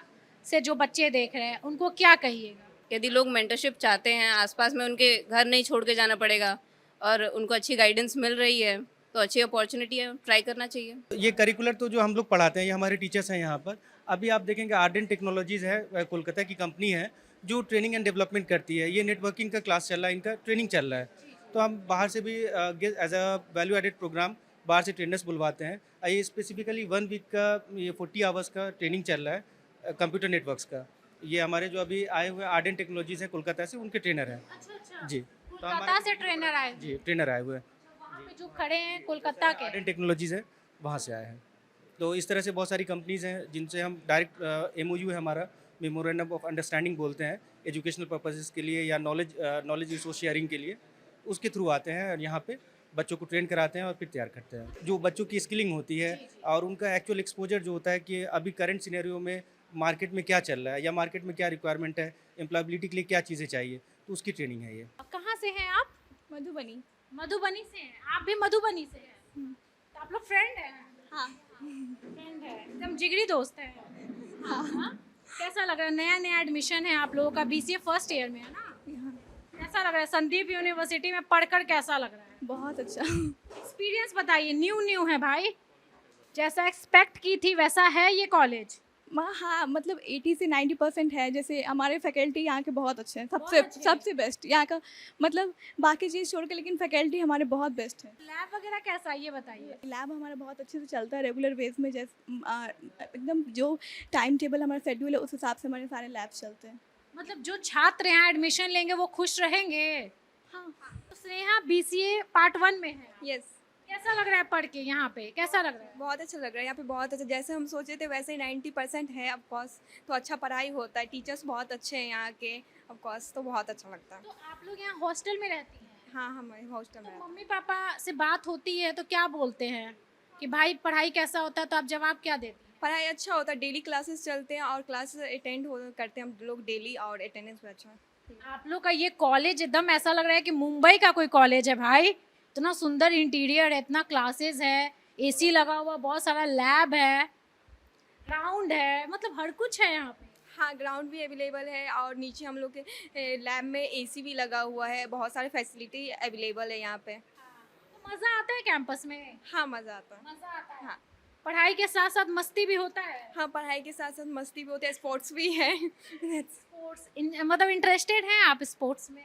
[SPEAKER 1] से जो बच्चे देख रहे हैं उनको क्या कहिएगा?
[SPEAKER 2] यदि लोग मेंटरशिप चाहते हैं, आसपास में उनके घर नहीं छोड़ के जाना पड़ेगा और उनको अच्छी गाइडेंस मिल रही है तो अच्छी अपॉर्चुनिटी है, ट्राई करना चाहिए।
[SPEAKER 4] ये करिकुलर तो जो हम लोग पढ़ाते हैं ये हमारे टीचर्स हैं यहाँ पर। अभी आप देखेंगे आर्डेंट टेक्नोलॉजीज़ है, कोलकाता की कंपनी है जो ट्रेनिंग एंड डेवलपमेंट करती है। ये नेटवर्किंग का क्लास चल रहा है, इनका ट्रेनिंग चल रहा है। तो हम बाहर से भी as a value added program बाहर से ट्रेनर्स बुलवाते हैं। ये स्पेसिफिकली 1 वीक का ये 40 आवर्स का ट्रेनिंग चल रहा है कंप्यूटर नेटवर्क्स का। ये हमारे जो अभी आए हुए आर्डेंट टेक्नोलॉजीज़ हैं कोलकाता से, उनके ट्रेनर हैं।
[SPEAKER 1] अच्छा
[SPEAKER 4] जी,
[SPEAKER 1] कोलकाता से ट्रेनर आए?
[SPEAKER 4] जी ट्रेनर आए हुए हैं,
[SPEAKER 1] वहाँ पे जो खड़े हैं कोलकाता के?
[SPEAKER 4] आर्डेंट टेक्नोलॉजीज़ है, वहाँ से आए हैं। तो इस तरह से बहुत सारी कंपनीज़ हैं जिनसे हम डायरेक्ट MOU है हमारा, मेमोरेंडम ऑफ अंडरस्टैंडिंग बोलते हैं, एजुकेशनल पर्पसेस के लिए या नॉलेज रिसोर्स शेयरिंग के लिए, उसके थ्रू आते हैं और यहाँ पे बच्चों को ट्रेन कराते हैं और फिर तैयार करते हैं। जो बच्चों की स्किलिंग होती है और उनका एक्चुअल एक्सपोजर जो होता है कि अभी करंट सिनेरियो में मार्केट में क्या चल रहा है या मार्केट में क्या रिक्वायरमेंट है, एम्प्लॉयबिलिटी के लिए क्या चीज़ें चाहिए, तो उसकी ट्रेनिंग है ये।
[SPEAKER 1] कहाँ से हैं आप?
[SPEAKER 7] मधुबनी।
[SPEAKER 1] मधुबनी से हैं। आप भी मधुबनी से हैं? तो आप लोग फ्रेंड हैं?
[SPEAKER 7] हाँ।
[SPEAKER 1] फ्रेंड है, एकदम जिगरी दोस्त है। हाँ। कैसा लग रहा है? नया नया एडमिशन है आप लोगों का, बीसीए फर्स्ट ईयर में है ना? कैसा लग रहा है? संदीप यूनिवर्सिटी में पढ़कर कैसा लग रहा है?
[SPEAKER 7] बहुत अच्छा।
[SPEAKER 1] एक्सपीरियंस बताइए। न्यू न्यू है भाई, जैसा एक्सपेक्ट की थी वैसा है ये कॉलेज?
[SPEAKER 7] हाँ, मतलब 80 से 90% है। जैसे हमारे फैकल्टी यहाँ के बहुत अच्छे हैं,
[SPEAKER 1] बहुत अच्छे हैं।
[SPEAKER 7] सबसे बेस्ट यहाँ का। मतलब बाकी चीज़ छोड़ के, लेकिन फैकल्टी हमारे बहुत बेस्ट है।
[SPEAKER 1] लैब वगैरह कैसा है ये बताइए।
[SPEAKER 7] लैब हमारा बहुत अच्छे से चलता है रेगुलर बेस में। जैसे एकदम जो टाइम टेबल हमारा शेड्यूल है उस हिसाब से हमारे सारे लैब्स चलते हैं।
[SPEAKER 1] मतलब जो छात्र यहाँ एडमिशन लेंगे वो खुश रहेंगे?
[SPEAKER 7] हाँ।
[SPEAKER 1] तो स्नेहा बीसीए पार्ट 1 में है।
[SPEAKER 7] यस।
[SPEAKER 1] कैसा लग रहा है पढ़ के यहाँ पे? कैसा लग रहा है?
[SPEAKER 7] बहुत अच्छा लग रहा है यहाँ पे, बहुत अच्छा। जैसे हम सोचे थे वैसे ही 90% है ऑफ कोर्स। तो अच्छा पढ़ाई होता है, टीचर्स बहुत अच्छे हैं यहाँ के ऑफ कोर्स, तो बहुत अच्छा लगता है।
[SPEAKER 1] तो आप लोग यहाँ हॉस्टल में रहती हैं?
[SPEAKER 7] हाँ, हमारे हॉस्टल में।
[SPEAKER 1] तो मम्मी पापा से बात होती है तो क्या बोलते हैं कि भाई पढ़ाई कैसा होता है, तो आप जवाब क्या देती हैं?
[SPEAKER 7] पढ़ाई अच्छा होता है, डेली क्लासेस चलते हैं और क्लासेस अटेंड करते हैं हम लोग डेली, और अटेंडेंस भी अच्छा है।
[SPEAKER 1] आप लोग का ये कॉलेज एकदम ऐसा लग रहा है कि मुंबई का कोई कॉलेज है भाई। इतना सुंदर इंटीरियर है, इतना क्लासेस है, एसी लगा हुआ, बहुत सारा लैब है, ग्राउंड है, मतलब हर कुछ है यहाँ पे।
[SPEAKER 7] हाँ, ग्राउंड भी अवेलेबल है और नीचे हम लोग के लैब में एसी भी लगा हुआ है। बहुत सारे फैसिलिटी अवेलेबल है यहाँ पे।
[SPEAKER 1] तो मज़ा आता है कैंपस में?
[SPEAKER 7] हाँ, मज़ा आता है।
[SPEAKER 1] मज़ा आता है।
[SPEAKER 7] हाँ।
[SPEAKER 1] पढ़ाई के साथ साथ मस्ती भी होता है?
[SPEAKER 7] हाँ, पढ़ाई के साथ साथ मस्ती भी होती है, स्पोर्ट्स भी है।
[SPEAKER 1] स्पोर्ट्स मतलब इंटरेस्टेड हैं आप स्पोर्ट्स में?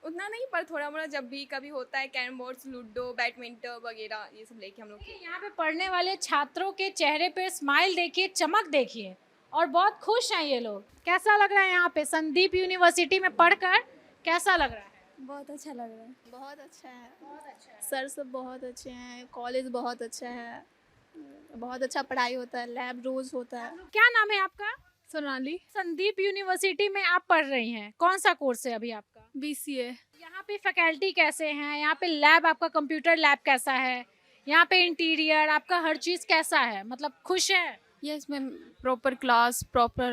[SPEAKER 7] उतना नहीं, पर थोड़ा मोड़ा जब भी कभी होता है, कैरम बोर्ड्स, लूडो, बैडमिंटन वगैरह ये सब लेके हम लोग।
[SPEAKER 1] यहाँ पे पढ़ने वाले छात्रों के चेहरे पे स्माइल देखिए, चमक देखिए, और बहुत खुश हैं ये लोग। कैसा लग रहा है यहाँ पे संदीप यूनिवर्सिटी में पढ़कर? कैसा लग रहा है?
[SPEAKER 7] बहुत अच्छा लग रहा है।
[SPEAKER 12] बहुत अच्छा है।
[SPEAKER 1] बहुत अच्छा है।
[SPEAKER 12] सर सब बहुत अच्छे हैं, कॉलेज बहुत अच्छा है, बहुत अच्छा पढ़ाई होता है, लैब रोज होता है।
[SPEAKER 1] क्या नाम है आपका?
[SPEAKER 12] सोनाली।
[SPEAKER 1] संदीप यूनिवर्सिटी में आप पढ़ रही हैं, कौन सा कोर्स है अभी आपका?
[SPEAKER 12] बीसीए।
[SPEAKER 1] यहाँ पे फैकल्टी कैसे हैं? यहाँ पे लैब, आपका कंप्यूटर लैब कैसा है? यहाँ पे इंटीरियर आपका हर चीज़ कैसा है? मतलब खुश है?
[SPEAKER 8] Yes ma'am, proper class, proper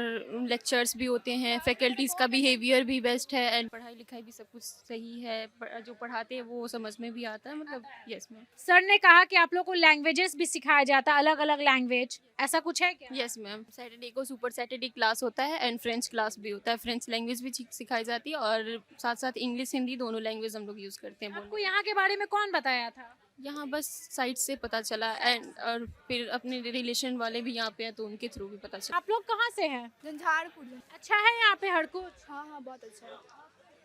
[SPEAKER 8] lectures भी होते हैं, फैकल्टीज़ का बिहेवियर भी बेस्ट है, एंड पढ़ाई लिखाई भी सब कुछ सही है। जो पढ़ाते हैं वो समझ में भी आता है, मतलब यस मैम।
[SPEAKER 1] सर ने कहा कि आप लोग को लैंग्वेजेस भी सिखाया जाता है, अलग अलग लैंग्वेज, ऐसा कुछ है क्या?
[SPEAKER 8] यस मैम, सैटरडे को सुपर सैटरडे क्लास होता है एंड फ्रेंच क्लास भी होता है। फ्रेंच लैंग्वेज भी सिखाई जाती है और साथ साथ इंग्लिश हिंदी दोनों लैंग्वेज हम लोग यूज़ करते हैं
[SPEAKER 1] आपको
[SPEAKER 8] बोलने।
[SPEAKER 1] यहाँ के बारे में कौन बताया था?
[SPEAKER 8] यहाँ बस साइट से पता चला, एंड और फिर अपने रिलेशन वाले भी यहाँ पे हैं तो उनके थ्रू भी पता चला।
[SPEAKER 1] आप लोग कहाँ से हैं?
[SPEAKER 12] झंझारपुर।
[SPEAKER 1] अच्छा है यहाँ पे हर कुछ?
[SPEAKER 12] हाँ हाँ, बहुत अच्छा है।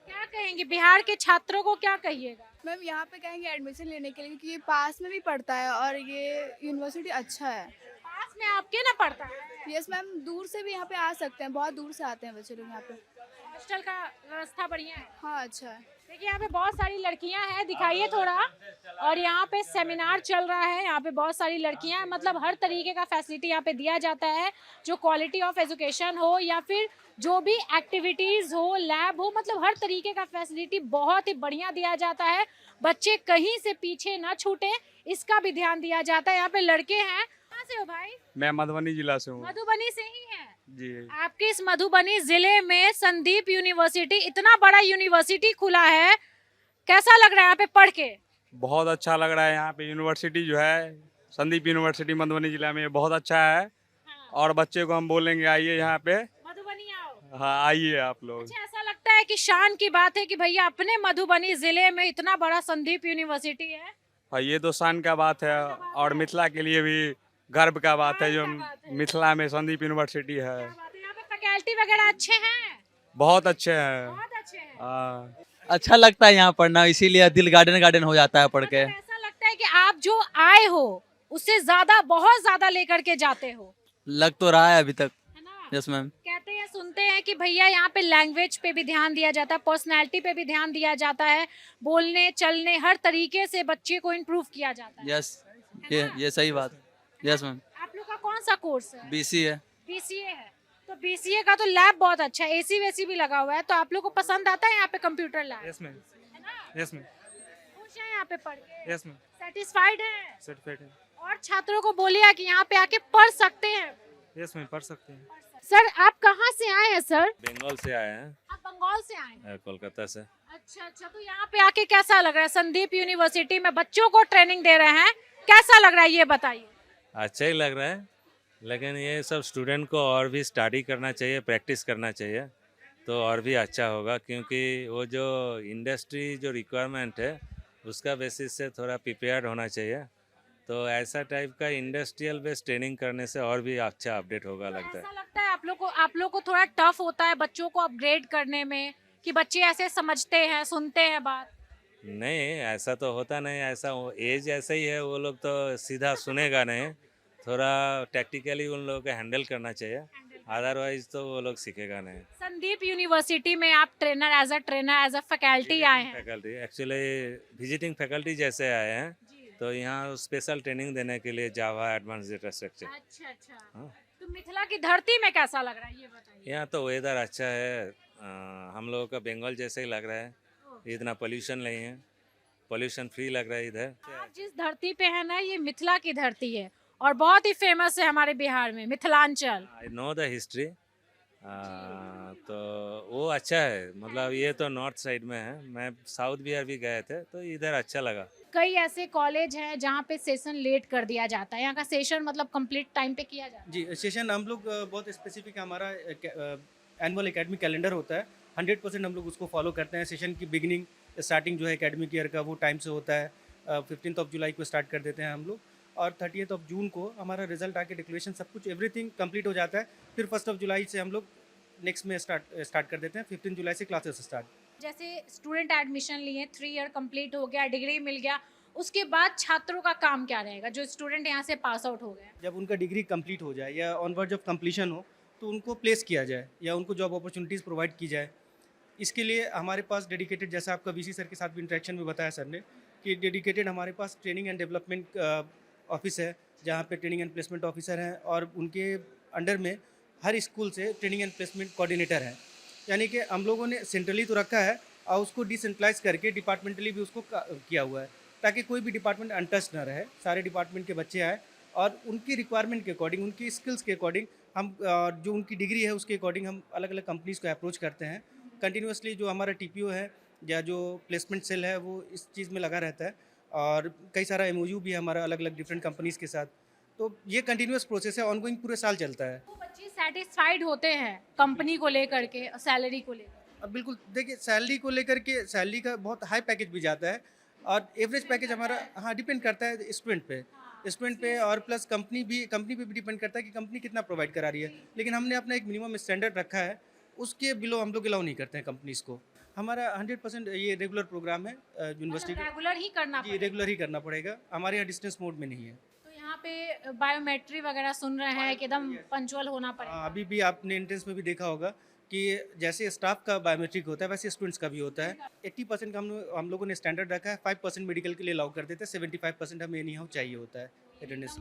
[SPEAKER 1] क्या कहेंगे बिहार के छात्रों को, क्या कहिएगा?
[SPEAKER 12] मैम यहाँ पे कहेंगे एडमिशन लेने के लिए, क्योंकि ये पास में भी पड़ता है और ये यूनिवर्सिटी अच्छा है।
[SPEAKER 1] पास में आपके ना पड़ता है?
[SPEAKER 12] यस मैम, दूर से भी यहाँ पे आ सकते हैं, बहुत दूर से आते हैं बच्चे लोग यहाँ पे।
[SPEAKER 1] हॉस्टल का व्यवस्था बढ़िया है?
[SPEAKER 12] हाँ, अच्छा है।
[SPEAKER 1] देखिए यहाँ पे बहुत सारी लड़कियां हैं, दिखाइए थोड़ा। और यहाँ पे सेमिनार चल रहा है, यहाँ पे बहुत सारी लड़कियां हैं, मतलब हर तरीके का फैसिलिटी यहाँ पे दिया जाता है, जो क्वालिटी ऑफ एजुकेशन हो या फिर जो भी एक्टिविटीज़ हो, लैब हो, मतलब हर तरीके का फैसिलिटी बहुत ही बढ़िया दिया जाता है। बच्चे कहीं से पीछे ना छूटे, इसका भी ध्यान दिया जाता है। यहाँ पे लड़के हैं। कहाँ से हो भाई?
[SPEAKER 5] मैं मधुबनी जिला से हूँ
[SPEAKER 1] मधुबनी से ही है।
[SPEAKER 5] जी।
[SPEAKER 1] आपके इस मधुबनी जिले में संदीप यूनिवर्सिटी, इतना बड़ा यूनिवर्सिटी खुला है, कैसा लग रहा है यहाँ पे पढ़ के?
[SPEAKER 5] बहुत अच्छा लग रहा है। यहाँ पे यूनिवर्सिटी जो है संदीप यूनिवर्सिटी मधुबनी जिला में बहुत अच्छा है। और बच्चे को हम बोलेंगे आइए यहाँ पे।
[SPEAKER 1] मधुबनी आओ।
[SPEAKER 5] हाँ, आइए आप लोग।
[SPEAKER 1] अच्छा, ऐसा लगता है कि शान की बात है कि भैया अपने मधुबनी जिले में इतना बड़ा संदीप यूनिवर्सिटी है।
[SPEAKER 5] और ये तो शान का बात है और मिथिला के लिए भी गर्व का बात है जो मिथिला में संदीप यूनिवर्सिटी है।
[SPEAKER 1] यहाँ पे फैकल्टी वगैरह अच्छे हैं?
[SPEAKER 5] बहुत अच्छे हैं।
[SPEAKER 1] बहुत अच्छे हैं।
[SPEAKER 5] हाँ,
[SPEAKER 9] अच्छा लगता है यहाँ पढ़ना, इसीलिए दिल गार्डन गार्डन हो जाता है पढ़ के।
[SPEAKER 1] मतलब ऐसा लगता है कि आप जो आए हो उससे ज्यादा, बहुत ज्यादा लेकर के जाते हो।
[SPEAKER 9] लग तो रहा है अभी तक।
[SPEAKER 1] है ना?
[SPEAKER 9] Yes ma'am.
[SPEAKER 1] कहते हैं, सुनते हैं कि भैया यहाँ पे लैंग्वेज पे भी ध्यान दिया जाता है, पर्सनैलिटी पे भी ध्यान दिया जाता है, बोलने चलने हर तरीके से बच्चे को इम्प्रूव किया जाता है।
[SPEAKER 9] यस, ये सही बात। Yes ma'am.
[SPEAKER 1] आप लोग का कौन सा कोर्स है?
[SPEAKER 9] बीसी है।
[SPEAKER 1] बीसीए है। तो बीसीए का तो लैब बहुत अच्छा है, एसी वेसी भी लगा हुआ है, तो आप लोग को पसंद आता है यहाँ पे कंप्यूटर लैब?
[SPEAKER 5] Yes ma'am.
[SPEAKER 1] है ना?
[SPEAKER 5] Yes ma'am.
[SPEAKER 1] खुश है यहाँ पे पढ़ के?
[SPEAKER 5] Yes ma'am.
[SPEAKER 1] सेटिस्फाइड है?
[SPEAKER 5] सर्टिफाइड है।
[SPEAKER 1] और छात्रों को बोलिए कि यहाँ पे आके पढ़ सकते हैं।
[SPEAKER 5] यस में पढ़ सकते हैं।
[SPEAKER 1] सर आप कहाँ से आए हैं सर?
[SPEAKER 5] बंगाल से आए हैं,
[SPEAKER 1] आप बंगाल से आए हैं?
[SPEAKER 5] कोलकाता से।
[SPEAKER 1] अच्छा अच्छा, तो यहाँ पे आके कैसा लग रहा है? संदीप यूनिवर्सिटी में बच्चों को ट्रेनिंग दे रहे हैं, कैसा लग रहा है ये बताइए।
[SPEAKER 5] अच्छा ही लग रहा है, लेकिन ये सब स्टूडेंट को और भी स्टडी करना चाहिए, प्रैक्टिस करना चाहिए, तो और भी अच्छा होगा, क्योंकि वो जो इंडस्ट्री जो रिक्वायरमेंट है उसका बेसिस से थोड़ा प्रिपेयर्ड होना चाहिए। तो ऐसा टाइप का इंडस्ट्रियल बेस्ड ट्रेनिंग करने से और भी अच्छा अपडेट होगा लगता है।
[SPEAKER 1] ऐसा लगता है आप लोग को थोड़ा टफ होता है बच्चों को अपग्रेड करने में, कि बच्चे ऐसे समझते हैं, सुनते हैं बात?
[SPEAKER 5] नहीं, ऐसा तो होता नहीं, ऐसा एज ऐसा ही है, वो लोग तो सीधा सुनेगा नहीं, थोड़ा टैक्टिकली उन लोगों को हैंडल करना चाहिए, अदरवाइज तो वो लोग सीखेगा नहीं।
[SPEAKER 1] संदीप यूनिवर्सिटी में आप ट्रेनर एज अ फैकल्टी आए हैं?
[SPEAKER 5] फैकल्टी एक्चुअली विजिटिंग फैकल्टी जैसे आए हैं, तो यहाँ स्पेशल ट्रेनिंग देने के लिए जावा एडवांस डेटा स्ट्रक्चर।
[SPEAKER 1] अच्छा अच्छा,
[SPEAKER 5] हाँ।
[SPEAKER 1] तो मिथिला की धरती में कैसा लग रहा है ये बताइए।
[SPEAKER 5] यहाँ तो वेदर अच्छा है, हम लोगों का बंगाल जैसे ही लग रहा है, इतना पोल्यूशन नहीं है, पोल्यूशन फ्री लग रहा है इधर।
[SPEAKER 1] आप जिस धरती पे है ना, ये मिथिला की धरती है और बहुत ही फेमस है हमारे बिहार में, Mithilanchal.
[SPEAKER 5] I know the history, तो वो अच्छा है, मतलब ये तो नॉर्थ साइड में है, मैं साउथ बिहार भी गए थे, तो इधर अच्छा लगा।
[SPEAKER 1] कई ऐसे कॉलेज हैं जहाँ पे सेशन लेट कर दिया जाता है, यहाँ का सेशन मतलब कंप्लीट टाइम पे किया जाता है।
[SPEAKER 4] जी, सेशन हम लोग बहुत स्पेसिफिक, हमारा एनुअल एकेडमिक कैलेंडर होता है, 100% हम लोग उसको फॉलो करते हैं। सेशन की बिगिनिंग स्टार्टिंग जो है एकेडमिक ईयर का वो टाइम से होता है, 15 जुलाई को स्टार्ट कर देते हैं हम लोग, और 30 जून को हमारा रिजल्ट आके डिक्लेरेशन सब कुछ एवरीथिंग कंप्लीट हो जाता है। फिर 1 जुलाई से हम लोग नेक्स्ट में स्टार्ट कर देते हैं, 15 जुलाई से क्लासेस स्टार्ट।
[SPEAKER 1] जैसे स्टूडेंट एडमिशन लिए, 3 ईयर कंप्लीट हो गया, डिग्री मिल गया, उसके बाद छात्रों का काम क्या रहेगा जो स्टूडेंट यहाँ से पास आउट हो गए?
[SPEAKER 4] जब उनका डिग्री कंप्लीट हो जाए या ऑन वर्ज ऑफ कंप्लीशन हो, तो उनको प्लेस किया जाए या उनको जॉब अपॉर्चुनिटीज़ प्रोवाइड की जाए। इसके लिए हमारे पास डेडिकेटेड, जैसा आपका वीसी सर के साथ भी इंटरेक्शन में बताया सर ने, कि डेडिकेटेड हमारे पास ट्रेनिंग एंड डेवलपमेंट ऑफिस है, जहाँ पे ट्रेनिंग एंड प्लेसमेंट ऑफिसर हैं, और उनके अंडर में हर स्कूल से ट्रेनिंग एंड प्लेसमेंट कोऑर्डिनेटर हैं। यानी कि हम लोगों ने सेंट्रली तो रखा है और उसको डिसेंट्रलाइज करके डिपार्टमेंटली भी उसको किया हुआ है, ताकि कोई भी डिपार्टमेंट अनटच ना रहे, सारे डिपार्टमेंट के बच्चे आए और उनकी रिक्वायरमेंट के अकॉर्डिंग, उनकी स्किल्स के अकॉर्डिंग हम जो उनकी डिग्री है उसके अकॉर्डिंग हम अलग अलग कंपनीज़ को अप्रोच करते हैं। कंटिन्यूसली जो हमारा टीपीओ है या जो प्लेसमेंट सेल है वो इस चीज़ में लगा रहता है, और कई सारा एमओयू भी है हमारा अलग अलग डिफरेंट कंपनीज़ के साथ। तो ये कंटिन्यूस प्रोसेस है, ऑनगोइंग पूरे साल चलता है।
[SPEAKER 1] वो बच्चे सेटिस्फाइड होते हैं कंपनी को लेकर के, सैलरी को लेकर?
[SPEAKER 4] अब बिल्कुल देखिए, सैलरी को लेकर के सैलरी का बहुत हाई पैकेज भी जाता है, और एवरेज पैकेज हमारा हाँ डिपेंड करता है स्टूडेंट पे और प्लस कंपनी पे भी डिपेंड करता है कि कंपनी कितना प्रोवाइड करा रही है। लेकिन हमने अपना एक मिनिमम स्टैंडर्ड रखा है, उसके बिलो हम लोग अलाउ नहीं करते हैं कंपनीज़ को। हमारा 100% ये रेगुलर प्रोग्राम है यूनिवर्सिटी का।
[SPEAKER 1] रेगुलर ही करना
[SPEAKER 4] जी,
[SPEAKER 1] पड़ेगा।
[SPEAKER 4] रेगुलर ही करना पड़ेगा, हमारे यहाँ डिस्टेंस मोड में नहीं है।
[SPEAKER 1] तो यहाँ पे बायोमेट्री वगैरह सुन रहे हैं कि एकदम पंचुअल होना पड़ेगा।
[SPEAKER 4] अभी भी आपने एंट्रेंस में भी देखा होगा कि जैसे स्टाफ का बायोमेट्रिक होता है वैसे स्टूडेंट्स का भी होता है। 80% का हम लोगों ने स्टैंडर्ड रखा है, 5% मेडिकल के लिए अलाउ कर देते हैं, 75% हमें एनी हाउ चाहिए होता है अटेंडेंस।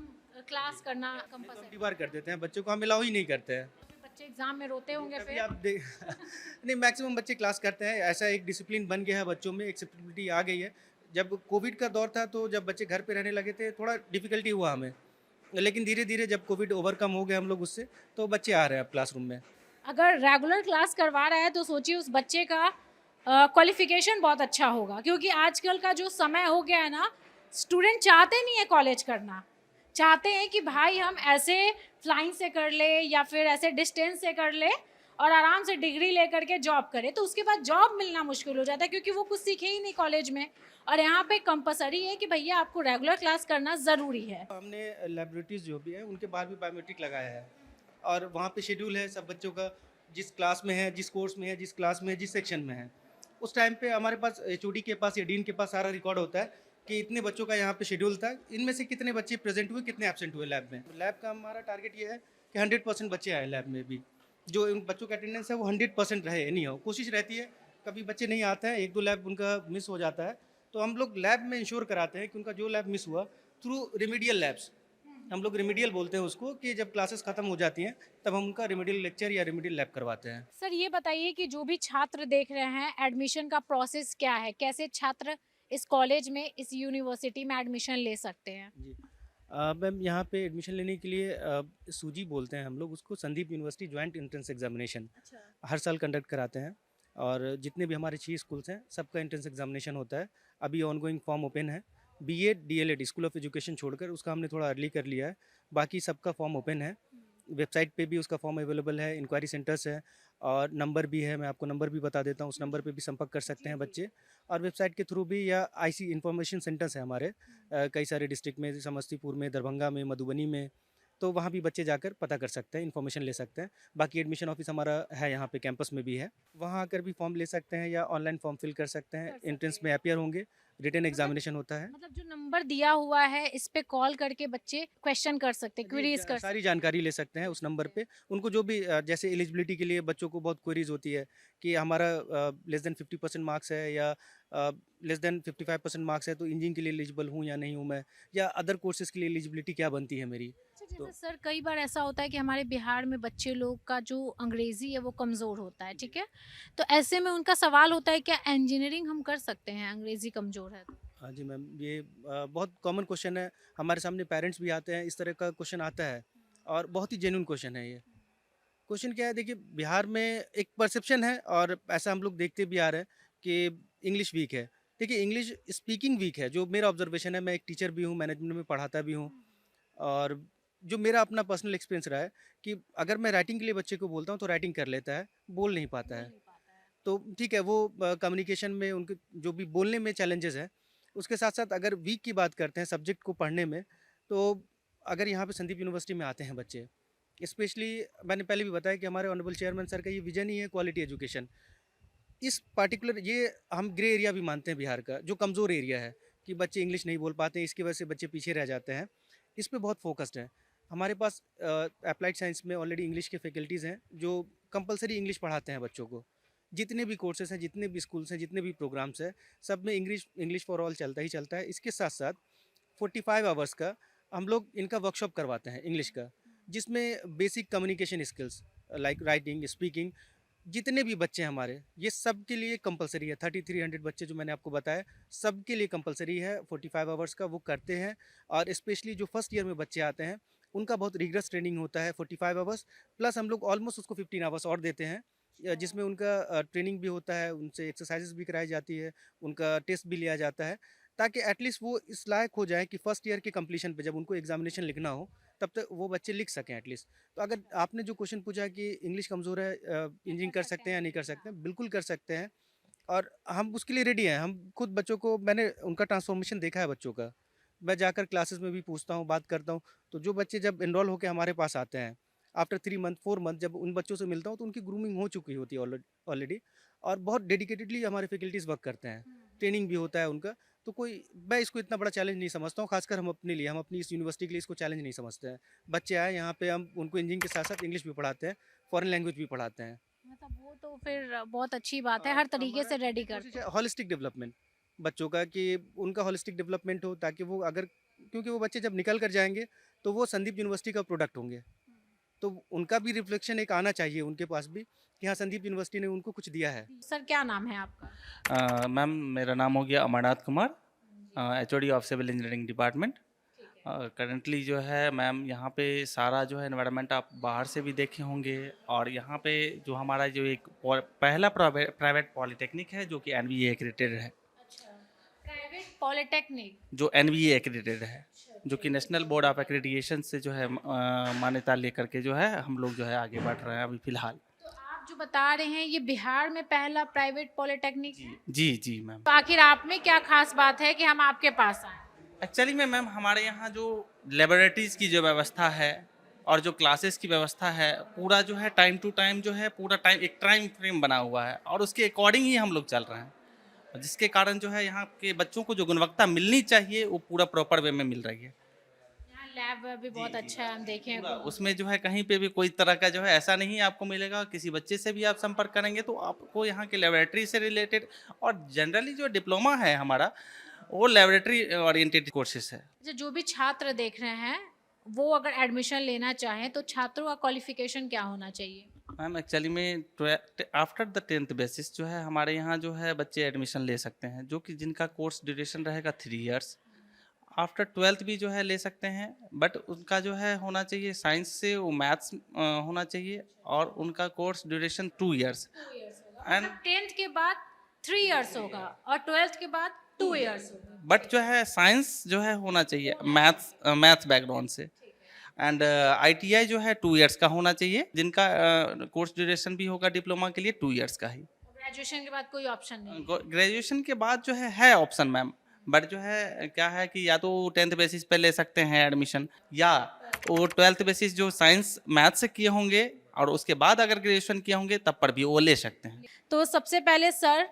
[SPEAKER 1] क्लास करना
[SPEAKER 4] हम
[SPEAKER 1] कंपल्सरी।
[SPEAKER 4] डिबार कर देते हैं, बच्चों को हम अलाउ ही नहीं करते हैं।
[SPEAKER 1] बच्चे एग्जाम में रोते होंगे
[SPEAKER 4] अभी
[SPEAKER 1] फिर?
[SPEAKER 4] आप देख नहीं, मैक्सिमम बच्चे क्लास करते हैं, ऐसा एक डिसिप्लिन बन गया है बच्चों में, एक्सेप्टेबिलिटी आ गई है। जब कोविड का दौर था तो जब बच्चे घर पे रहने लगे थे थोड़ा डिफिकल्टी हुआ हमें, लेकिन धीरे धीरे जब कोविड ओवरकम हो गया हम लोग उससे, तो बच्चे आ रहे हैं अब क्लासरूम में।
[SPEAKER 1] अगर रेगुलर क्लास करवा रहा है तो सोचिए उस बच्चे का क्वालिफिकेशन बहुत अच्छा होगा, क्योंकि आजकल का जो समय हो गया है ना, स्टूडेंट चाहते नहीं है कॉलेज करना, चाहते हैं कि भाई हम ऐसे फ्लाइंग से कर ले या फिर ऐसे डिस्टेंस से कर ले और आराम से डिग्री लेकर के जॉब करे, तो उसके बाद जॉब मिलना मुश्किल हो जाता है क्योंकि वो कुछ सीखे ही नहीं कॉलेज में। और यहाँ पे कंपलसरी है कि भैया आपको रेगुलर क्लास करना ज़रूरी है।
[SPEAKER 4] हमने लेबोरेटरीज जो भी है उनके बाहर भी बायोमेट्रिक लगाया है, और वहाँ पे शेड्यूल है सब बच्चों का, जिस क्लास में है, जिस कोर्स में है, जिस क्लास में है, जिस सेक्शन में है। उस टाइम पे हमारे पास एचओडी के पास या डीन के पास सारा रिकॉर्ड होता है कि इतने बच्चों का यहाँ पे शेड्यूल था, इनमें से कितने बच्चे प्रेजेंट हुए, कितने एब्सेंट हुए लैब में। लैब का हमारा टारगेट ये है कि 100% बच्चे आए लैब में भी, जो उन बच्चों का अटेंडेंस है वो 100% रहे। नहीं हो, कोशिश रहती है, कभी बच्चे नहीं आते हैं, 1-2 लैब उनका मिस हो जाता है, तो हम लोग लैब में इंश्योर कराते हैं कि उनका जो लैब मिस हुआ थ्रू रिमीडियल लैब्स, हम लोग रिमीडियल बोलते हैं उसको, कि जब क्लासेस खत्म हो जाती हैं तब हम उनका रिमीडियल लेक्चर या रिमीडियल लैब करवाते हैं।
[SPEAKER 1] सर ये बताइए कि जो भी छात्र देख रहे हैं, एडमिशन का प्रोसेस क्या है, कैसे छात्र इस कॉलेज में, इस यूनिवर्सिटी में एडमिशन ले सकते हैं?
[SPEAKER 4] जी, मैम यहाँ पे एडमिशन लेने के लिए सूजी बोलते हैं हम लोग उसको, Sandeep university joint entrance examination हर साल कंडक्ट कराते हैं। और जितने भी हमारे 6 स्कूल्स हैं सबका एंट्रेंस एग्जामिनेशन होता है। अभी ऑनगोइंग फॉर्म ओपन है, BEd DElEd school of education छोड़कर उसका हमने थोड़ा अर्ली कर लिया है, बाकी सबका फॉर्म ओपन है। वेबसाइट पे भी उसका फॉर्म अवेलेबल है, इंक्वायरी सेंटर्स है और नंबर भी है, मैं आपको नंबर भी बता देता हूँ, उस नंबर पे भी संपर्क कर सकते हैं बच्चे। और वेबसाइट के थ्रू भी, या आईसी इंफॉर्मेशन सेंटर्स है हमारे कई सारे डिस्ट्रिक्ट में, समस्तीपुर में, दरभंगा में, मधुबनी में, तो वहाँ भी बच्चे जाकर पता कर सकते हैं, इन्फॉर्मेशन ले सकते हैं। बाकी एडमिशन ऑफिस हमारा है यहाँ पे कैंपस में भी है, वहाँ आकर भी फॉर्म ले सकते हैं या ऑनलाइन फॉर्म फिल कर सकते हैं। एंट्रेंस में अपियर होंगे, रिटन एग्जामिनेशन होता है।
[SPEAKER 1] मतलब जो नंबर दिया हुआ है इस पे कॉल करके बच्चे क्वेश्चन कर सकते हैं, क्वेरीज कर
[SPEAKER 4] सारी जानकारी ले सकते हैं उस नंबर पे। उनको जो भी जैसे एलिजिबिलिटी के लिए बच्चों को बहुत क्वेरीज होती है कि हमारा लेस देन 50% मार्क्स है या लेस देन 55% मार्क्स है तो इंजीनियरिंग के लिए एलिजिबल हूँ या नहीं हूँ मैं, या अदर कोर्सेज के लिए एलिजिबिलिटी क्या बनती है मेरी।
[SPEAKER 1] जैसे सर कई बार ऐसा होता है कि हमारे बिहार में बच्चे लोग का जो अंग्रेजी है वो कमज़ोर होता है, ठीक है, तो ऐसे में उनका सवाल होता है क्या इंजीनियरिंग हम कर सकते हैं अंग्रेजी कमज़ोर है तो?
[SPEAKER 4] हाँ जी मैम, ये बहुत कॉमन क्वेश्चन है, हमारे सामने पेरेंट्स भी आते हैं, इस तरह का क्वेश्चन आता है और बहुत ही जेन्युइन क्वेश्चन है ये। क्वेश्चन क्या है, देखिए बिहार में एक परसेप्शन है और ऐसा हम लोग देखते भी आ रहे हैं कि इंग्लिश वीक है। देखिए इंग्लिश स्पीकिंग वीक है, जो मेरा ऑब्जर्वेशन है, मैं एक टीचर भी हूँ, मैनेजमेंट में पढ़ाता भी हूँ, और जो मेरा अपना पर्सनल एक्सपीरियंस रहा है कि अगर मैं राइटिंग के लिए बच्चे को बोलता हूँ तो राइटिंग कर लेता है, बोल नहीं पाता है। तो ठीक है, वो कम्युनिकेशन में उनके जो भी बोलने में चैलेंजेस हैं, उसके साथ साथ अगर वीक की बात करते हैं सब्जेक्ट को पढ़ने में, तो अगर यहाँ पे संदीप यूनिवर्सिटी में आते हैं बच्चे, स्पेशली मैंने पहले भी बताया कि हमारे ऑनरेबल चेयरमैन सर का ये विजन ही है क्वालिटी एजुकेशन। इस पार्टिकुलर ये हम ग्रे एरिया भी मानते हैं बिहार का, जो कमज़ोर एरिया है कि बच्चे इंग्लिश नहीं बोल पाते हैं, इसकी वजह से बच्चे पीछे रह जाते हैं, इस पे बहुत फोकस्ड है। हमारे पास अप्लाइड साइंस में ऑलरेडी इंग्लिश के फैकल्टीज़ हैं जो कंपलसरी इंग्लिश पढ़ाते हैं बच्चों को। जितने भी कोर्सेज हैं, जितने भी स्कूल्स हैं, जितने भी प्रोग्राम्स हैं, सब में इंग्लिश फॉर ऑल चलता ही चलता है। इसके साथ साथ 45 आवर्स का हम लोग इनका वर्कशॉप करवाते हैं इंग्लिश का, जिसमें basic communication skills like writing, speaking, जितने भी बच्चे हैं हमारे, ये सब के लिए कंपलसरी है। 3300 बच्चे जो मैंने आपको बताया, सब के लिए कंपलसरी है 45 आवर्स का, वो करते हैं। और स्पेशली जो फर्स्ट ईयर में बच्चे आते हैं उनका बहुत रिगरस ट्रेनिंग होता है 45 आवर्स, प्लस हम लोग ऑलमोस्ट उसको 15 आवर्स और देते हैं, जिसमें उनका ट्रेनिंग भी होता है, उनसे एक्सरसाइजेस भी कराई जाती है, उनका टेस्ट भी लिया जाता है, ताकि एटलीस्ट वो इस लायक हो जाए कि फर्स्ट ईयर के कंप्लीशन पे जब उनको एग्जामिनेशन लिखना हो तब तक वो बच्चे लिख सकें एटलीस्ट। तो अगर आपने जो क्वेश्चन पूछा कि इंग्लिश कमज़ोर है, इंजीनियरिंग कर सकते हैं या नहीं कर सकते हैं, बिल्कुल कर सकते हैं और हम उसके लिए रेडी हैं। हम खुद बच्चों को, मैंने उनका ट्रांसफॉर्मेशन देखा है बच्चों का, मैं जाकर क्लासेस में भी पूछता हूँ, बात करता हूँ, तो जो बच्चे जब एनरोल होकर हमारे पास आते हैं आफ्टर 3 मंथ 4 मंथ, जब उन बच्चों से मिलता हूँ तो उनकी ग्रूमिंग हो चुकी होती है ऑलरेडी, और बहुत डेडिकेटेडली हमारे फैकल्टीज़ वर्क करते हैं, ट्रेनिंग भी होता है उनका। तो कोई, मैं इसको इतना बड़ा चैलेंज नहीं समझता हूँ, खासकर हम अपने लिए, हम अपनी इस यूनिवर्सिटी के लिए इसको चैलेंज नहीं समझते हैं। बच्चे आए यहाँ पे, हम उनको इंजीनियरिंग के साथ साथ इंग्लिश भी पढ़ाते हैं, फॉरेन लैंग्वेज भी पढ़ाते हैं।
[SPEAKER 1] मतलब वो तो फिर बहुत अच्छी बात है, हर तरीके से रेडी करते हैं।
[SPEAKER 4] हॉलिस्टिक डेवलपमेंट बच्चों का, कि उनका हॉलिस्टिक डेवलपमेंट हो, ताकि वो अगर, क्योंकि वो बच्चे जब निकल कर जाएंगे तो वो संदीप यूनिवर्सिटी का प्रोडक्ट होंगे, तो उनका भी रिफ्लेक्शन एक आना चाहिए उनके पास भी कि हाँ संदीप यूनिवर्सिटी ने उनको कुछ दिया है।
[SPEAKER 1] सर क्या नाम है आपका?
[SPEAKER 13] मैम मेरा नाम हो गया Amarnath Kumar, HOD of civil engineering department. Currently जो है मैम यहाँ पे सारा जो है एनवायरनमेंट आप बाहर से भी देखे होंगे, और यहाँ पे जो हमारा जो एक पहला प्राइवेट पॉलिटेक्निक है जो कि NVA एक्रेडिटेड है।
[SPEAKER 1] प्राइवेट पॉलिटेक्निक
[SPEAKER 13] जो NVA एक्रेडिटेड है, जो कि नेशनल बोर्ड ऑफ एक्रेडिटेशन से जो है मान्यता लेकर के जो है हम लोग जो है आगे बढ़ रहे हैं अभी फ़िलहाल।
[SPEAKER 1] तो आप जो बता रहे हैं ये बिहार में पहला प्राइवेट पॉलिटेक्निक है?
[SPEAKER 13] जी मैम।
[SPEAKER 1] तो आखिर आप में क्या खास बात है कि हम आपके पास आए?
[SPEAKER 13] एक्चुअली में मैम हमारे यहाँ जो लेबोरेटरीज़ की जो व्यवस्था है और जो क्लासेस की व्यवस्था है, पूरा जो है टाइम टू टाइम जो है, पूरा एक टाइम फ्रेम बना हुआ है और उसके अकॉर्डिंग ही हम लोग चल रहे हैं, जिसके कारण जो है यहाँ के बच्चों को जो गुणवत्ता मिलनी चाहिए वो पूरा प्रॉपर वे में मिल रही है।
[SPEAKER 1] यहाँ लैब भी बहुत अच्छा है, हम देखें
[SPEAKER 13] उसमें जो है कहीं पे भी कोई तरह का जो है ऐसा नहीं आपको मिलेगा। किसी बच्चे से भी आप संपर्क करेंगे तो आपको यहाँ के लेबोरेटरी से रिलेटेड, और जनरली जो डिप्लोमा है हमारा वो लेबोरेटरी ओरिएंटेड कोर्सेज है।
[SPEAKER 1] जो भी छात्र देख रहे हैं वो अगर एडमिशन लेना चाहें तो छात्रों का क्वालिफिकेशन क्या होना चाहिए?
[SPEAKER 13] मैम एक्चुअली में आफ्टर द 10th बेसिस जो है हमारे यहाँ जो है बच्चे एडमिशन ले सकते हैं, जो कि जिनका कोर्स ड्यूरेशन रहेगा 3 इयर्स, आफ्टर 12th भी जो है ले सकते हैं, बट उनका जो है होना चाहिए साइंस से, वो मैथ्स होना चाहिए, और उनका course duration 2 years. And
[SPEAKER 1] 10th के बाद 3 इयर्स होगा और 12th के बाद 2 इयर्स होगा।
[SPEAKER 13] बट जो है साइंस जो है होना चाहिए मैथ्स बैकग्राउंड से। एंड ITI जो है 2 इयर्स का होना चाहिए, जिनका कोर्स ड्यूरेशन भी होगा डिप्लोमा के लिए 2 इयर्स का ही।
[SPEAKER 1] ग्रेजुएशन के बाद कोई ऑप्शन नहीं।
[SPEAKER 13] ग्रेजुएशन के बाद जो है ऑप्शन मैम, बट जो है क्या है कि या तो 10th बेसिस पे ले सकते हैं एडमिशन, या वो 12th बेसिस जो साइंस मैथ से किए होंगे और उसके बाद अगर ग्रेजुएशन किए होंगे तब पर भी वो ले सकते हैं।
[SPEAKER 1] तो सबसे पहले सर,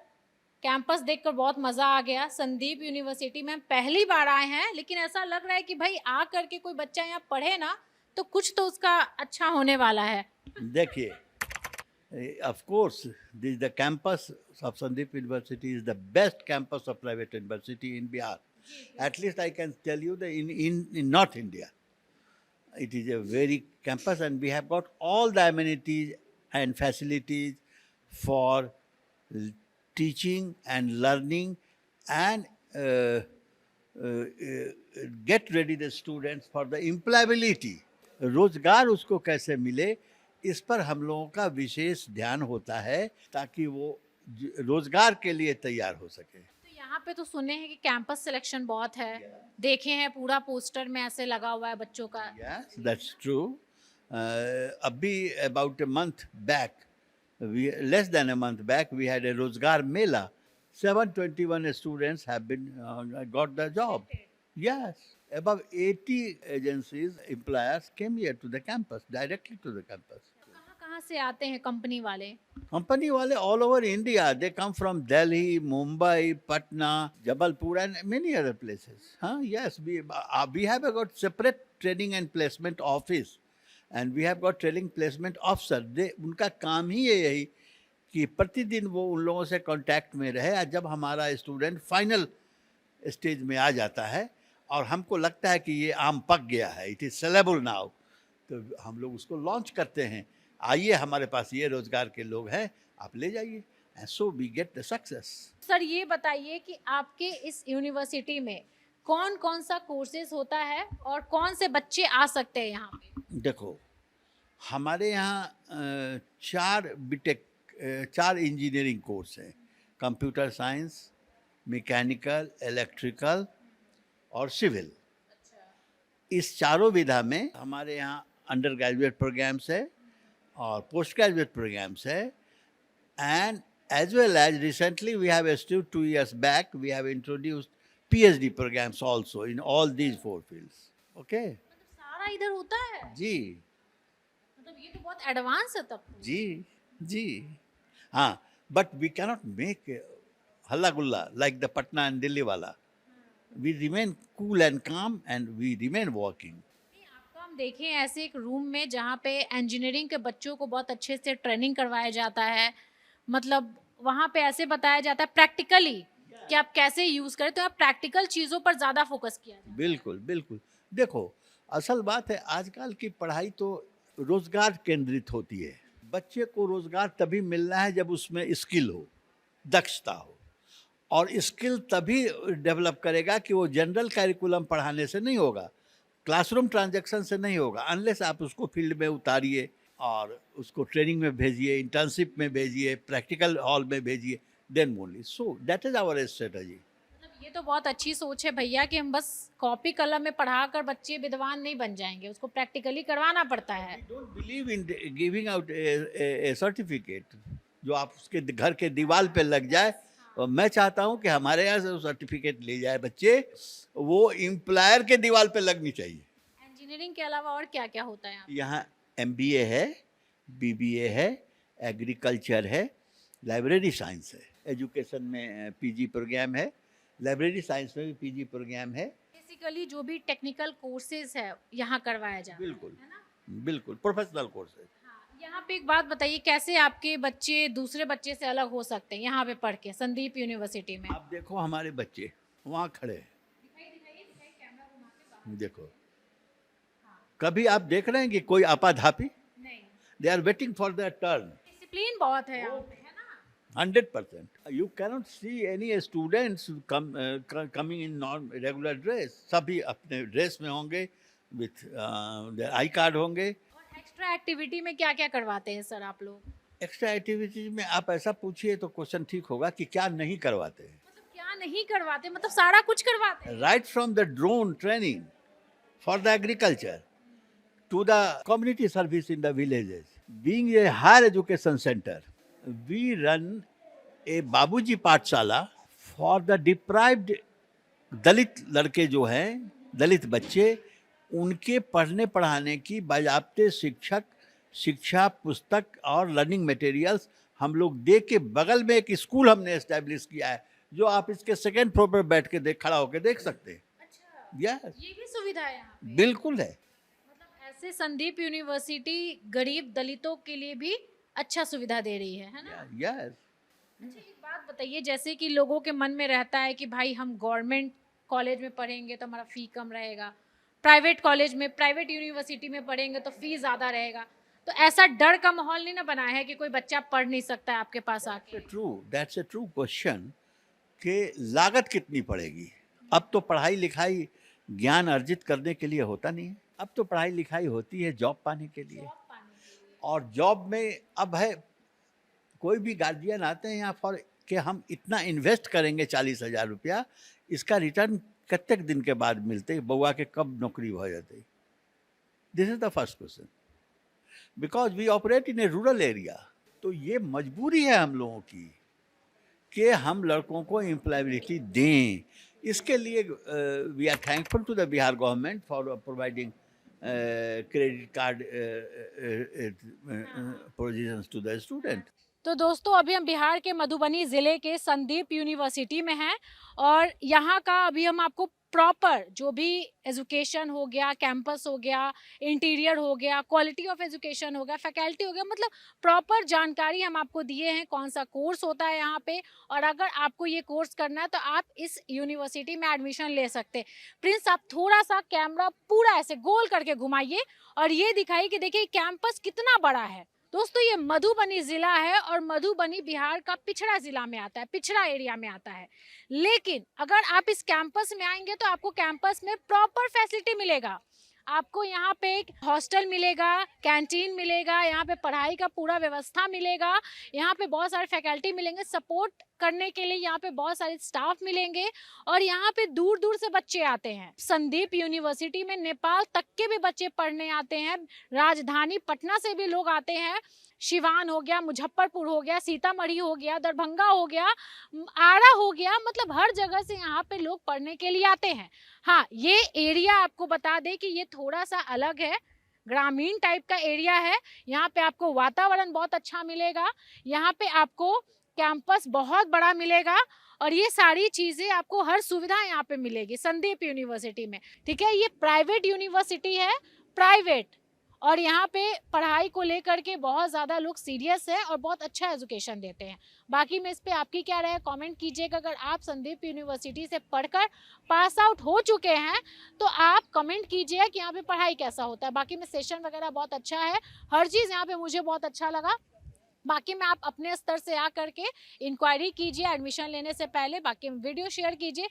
[SPEAKER 1] कैंपस देखकर बहुत मज़ा आ गया। संदीप यूनिवर्सिटी में हम पहली बार आए हैं, लेकिन ऐसा लग रहा है कि भाई आ करके कोई बच्चा यहाँ पढ़े ना तो कुछ तो उसका अच्छा होने वाला है।
[SPEAKER 14] देखिए, of course, the campus of Sandeep University is the best campus of private university in Bihar. At least I can tell you that in North India, it is a very campus, and we have got all the amenities and facilities for teaching and learning, and get ready the students for the employability. रोजगार उसको कैसे मिले, इस पर हम लोगों का विशेष ध्यान होता है ताकि वो रोजगार के लिए तैयार हो सके।
[SPEAKER 1] तो यहाँ पे तो सुने हैं कि कैंपस सिलेक्शन बहुत है, देखे हैं पूरा पोस्टर में ऐसे लगा हुआ है बच्चों का।
[SPEAKER 14] Yes, that's true. अभी about a month back, less than a month back, we had a Rozgar Mela. 721 students have been got the job. Yes, above 80 agencies, employers came here to the campus, directly to the campus.
[SPEAKER 1] कहाँ से आते हैं company वाले?
[SPEAKER 14] Company wale all over India. They come from Delhi, Mumbai, Patna, Jabalpur, and many other places. Yes, we have got separate training and placement office, and we have got training placement officer. उनका काम ही यही कि प्रतिदिन वो उन लोगों से contact में रहे। जब हमारा स्टूडेंट फाइनल स्टेज में आ जाता है और हमको लगता है कि ये आम पक गया है, इट इज सेलेबल नाउ, तो हम लोग उसको लॉन्च करते हैं। आइए, हमारे पास ये रोजगार के लोग हैं, आप ले जाइए, and so we get the success.
[SPEAKER 1] Sir ये बताइए कि आपके इस यूनिवर्सिटी में कौन कौन सा कोर्सेज होता है और कौन से बच्चे आ सकते हैं यहाँ पे?
[SPEAKER 14] देखो, हमारे यहाँ 4 इंजीनियरिंग कोर्स हैं, कंप्यूटर साइंस, मैकेनिकल, इलेक्ट्रिकल और सिविल। इस चारों विधा में हमारे यहाँ अंडर ग्रेजुएट प्रोग्राम्स है और पोस्ट ग्रेजुएट प्रोग्राम्स है, and as well as recently we have achieved 2 years back we have introduced PhD programs also in all these 4 fields. Okay,
[SPEAKER 1] मतलब सारा इधर होता है
[SPEAKER 14] जी
[SPEAKER 1] मतलब ये तो बहुत एडवांस है तब।
[SPEAKER 14] जी हाँ, but we cannot make halla gulla like the Patna and Delhi wala. We remain cool and calm and we remain working.
[SPEAKER 1] आपको हम देखें ऐसे एक रूम में जहाँ पे इंजीनियरिंग के बच्चों को बहुत अच्छे से ट्रेनिंग करवाया जाता है, मतलब वहाँ पे ऐसे बताया जाता है प्रैक्टिकली कि आप कैसे यूज़ करें, तो आप प्रैक्टिकल चीज़ों पर ज़्यादा फोकस किया जाता है।
[SPEAKER 14] बिल्कुल। देखो, असल बात है आजकल की पढ़ाई तो रोजगार केंद्रित होती है। बच्चे को रोजगार तभी मिलना है जब उसमें स्किल हो, दक्षता हो, और स्किल तभी डेवलप करेगा कि वो जनरल कैरिकुलम पढ़ाने से नहीं होगा, क्लासरूम ट्रांजैक्शन से नहीं होगा, अनलेस आप उसको फील्ड में उतारिए और उसको ट्रेनिंग में भेजिए, इंटर्नशिप में भेजिए, प्रैक्टिकल हॉल में भेजिए, then only. So that is our strategy.
[SPEAKER 1] मतलब ये तो बहुत अच्छी सोच है भैया कि हम बस कॉपी कलम में पढ़ाकर बच्चे विद्वान नहीं बन जाएंगे, उसको प्रैक्टिकली करवाना पड़ता है।
[SPEAKER 14] Don't believe in giving out A certificate जो आप उसके घर के दीवार पे लग जाए, और मैं चाहता हूं कि हमारे यहाँ से सर्टिफिकेट ले जाए बच्चे, वो एम्प्लॉयर के दीवार पे लगनी चाहिए।
[SPEAKER 1] इंजीनियरिंग के अलावा और क्या क्या होता है
[SPEAKER 14] यहाँ MBA है, BBA है, एग्रीकल्चर है, लाइब्रेरी साइंस है, एजुकेशन में PG प्रोग्राम है, लाइब्रेरी साइंस में भी PG प्रोग्राम है।
[SPEAKER 1] बेसिकली जो भी टेक्निकल कोर्सेज है यहाँ करवाया जाता है ना?
[SPEAKER 14] बिल्कुल प्रोफेशनल कोर्स है।
[SPEAKER 1] यहाँ पे एक बात बताइए, कैसे आपके बच्चे दूसरे बच्चे से अलग हो सकते हैं यहाँ पे पढ़ के संदीप यूनिवर्सिटी में?
[SPEAKER 14] आप देखो, हमारे बच्चे वहाँ खड़े हैं, देखो, कभी आप देख रहे हैं कि कोई आपाधापी?
[SPEAKER 1] नहीं,
[SPEAKER 14] they are waiting for their turn.
[SPEAKER 1] Discipline बहुत है यहाँ पे, है ना?
[SPEAKER 14] 100%. You cannot see any students coming in non-regular dress. सभी अपने ड्रेस में होंगे, with their आई कार्ड होंगे.
[SPEAKER 1] और एक्स्ट्रा एक्टिविटी में क्या क्या करवाते हैं सर आप लोग?
[SPEAKER 14] एक्स्ट्रा एक्टिविटीज में आप ऐसा पूछिए तो क्वेश्चन ठीक होगा कि क्या नहीं करवाते हैं.
[SPEAKER 1] मतलब क्या नहीं करवाते, मतलब सारा कुछ करवाते हैं?
[SPEAKER 14] Right from the drone training for the agriculture to the community service in the villages. Being a higher education center, we run a बाबूजी पाठशाला for the deprived दलित लड़के जो हैं, दलित बच्चे, उनके पढ़ने पढ़ाने की बाज़ाब्ते शिक्षा पुस्तक और लर्निंग मटेरियल्स हम लोग दे के बगल में एक स्कूल हमने एस्टेब्लिश किया है, जो आप इसके सेकेंड फ्लोर पर बैठ के खड़ा होकर देख सकते हैं.
[SPEAKER 1] अच्छा, ये भी सुविधा है यहाँ पे?
[SPEAKER 14] बिल्कुल है.
[SPEAKER 1] मतलब ऐसे संदीप यूनिवर्सिटी गरीब दलितों के लिए भी अच्छा सुविधा दे रही है ना?
[SPEAKER 14] यस.
[SPEAKER 1] अच्छा, एक बात बताइए, जैसे कि लोगों के मन में रहता है कि भाई हम गवर्नमेंट कॉलेज में पढ़ेंगे तो हमारा फ़ी कम रहेगा, प्राइवेट कॉलेज में, प्राइवेट यूनिवर्सिटी में पढ़ेंगे तो फ़ी ज़्यादा रहेगा, तो ऐसा डर का माहौल नहीं ना बनाया है कि कोई बच्चा पढ़ नहीं सकता है आपके पास आके?
[SPEAKER 14] दैट्स ए ट्रू क्वेश्चन कि लागत कितनी पड़ेगी. अब तो पढ़ाई लिखाई ज्ञान अर्जित करने के लिए होता नहीं है. अब तो पढ़ाई लिखाई होती है जॉब पाने के लिए. और जॉब में अब है, कोई भी गार्जियन आते हैं यहाँ फॉर कि हम इतना इन्वेस्ट करेंगे 40,000 रुपया, इसका रिटर्न कितने दिन के बाद मिलते, बउआ के कब नौकरी हो जाती. This is the first question. Because we operate in a rural area. तो ये मजबूरी है हम लोगों की कि हम लड़कों को एम्प्लॉयबिलिटी दें. इसके लिए we are thankful to the Bihar government for providing credit card provisions to the student.
[SPEAKER 1] तो दोस्तों, अभी हम बिहार के मधुबनी ज़िले के संदीप यूनिवर्सिटी में हैं और यहाँ का अभी हम आपको प्रॉपर जो भी एजुकेशन हो गया, कैंपस हो गया, इंटीरियर हो गया, क्वालिटी ऑफ एजुकेशन हो गया, फैकल्टी हो गया, मतलब प्रॉपर जानकारी हम आपको दिए हैं कौन सा कोर्स होता है यहाँ पे, और अगर आपको ये कोर्स करना है तो आप इस यूनिवर्सिटी में एडमिशन ले सकते हैं. प्रिंस, आप थोड़ा सा कैमरा पूरा ऐसे गोल करके घुमाइए और ये दिखाइए कि देखिए कैंपस कितना बड़ा है. दोस्तों, ये मधुबनी ज़िला है और मधुबनी बिहार का पिछड़ा ज़िला में आता है, पिछड़ा एरिया में आता है. लेकिन अगर आप इस कैंपस में आएंगे तो आपको कैंपस में प्रॉपर फैसिलिटी मिलेगा. आपको यहाँ पे एक हॉस्टल मिलेगा, कैंटीन मिलेगा, यहाँ पे पढ़ाई का पूरा व्यवस्था मिलेगा, यहाँ पे बहुत सारे फैकल्टी मिलेंगे, सपोर्ट करने के लिए यहाँ पे बहुत सारे स्टाफ मिलेंगे और यहाँ पे दूर दूर से बच्चे आते हैं. संदीप यूनिवर्सिटी में नेपाल तक के भी बच्चे पढ़ने आते हैं, राजधानी पटना से भी लोग आते हैं, सिवान हो गया, मुजफ्फरपुर हो गया, सीतामढ़ी हो गया, दरभंगा हो गया, आरा हो गया, मतलब हर जगह से यहाँ पे लोग पढ़ने के लिए आते हैं. हाँ, ये एरिया आपको बता दें कि ये थोड़ा सा अलग है, ग्रामीण टाइप का एरिया है. यहाँ पे आपको वातावरण बहुत अच्छा मिलेगा, यहाँ पे आपको कैंपस बहुत बड़ा मिलेगा और ये सारी चीज़ें आपको, हर सुविधा यहाँ पे मिलेगी संदीप यूनिवर्सिटी में. ठीक है, ये प्राइवेट यूनिवर्सिटी है, प्राइवेट, और यहाँ पे पढ़ाई को लेकर के बहुत ज़्यादा लोग सीरियस है और बहुत अच्छा एजुकेशन देते हैं. बाकी में इस पे आपकी क्या राय है, कमेंट कीजिएगा. अगर आप संदीप यूनिवर्सिटी से पढ़कर पास आउट हो चुके हैं तो आप कमेंट कीजिए कि यहाँ पे पढ़ाई कैसा होता है. बाकी में सेशन वगैरह बहुत अच्छा है, हर चीज़ यहाँ पे मुझे बहुत अच्छा लगा. बाकी में आप अपने स्तर से आ करके इंक्वायरी कीजिए एडमिशन लेने से पहले. बाकी में वीडियो शेयर कीजिए.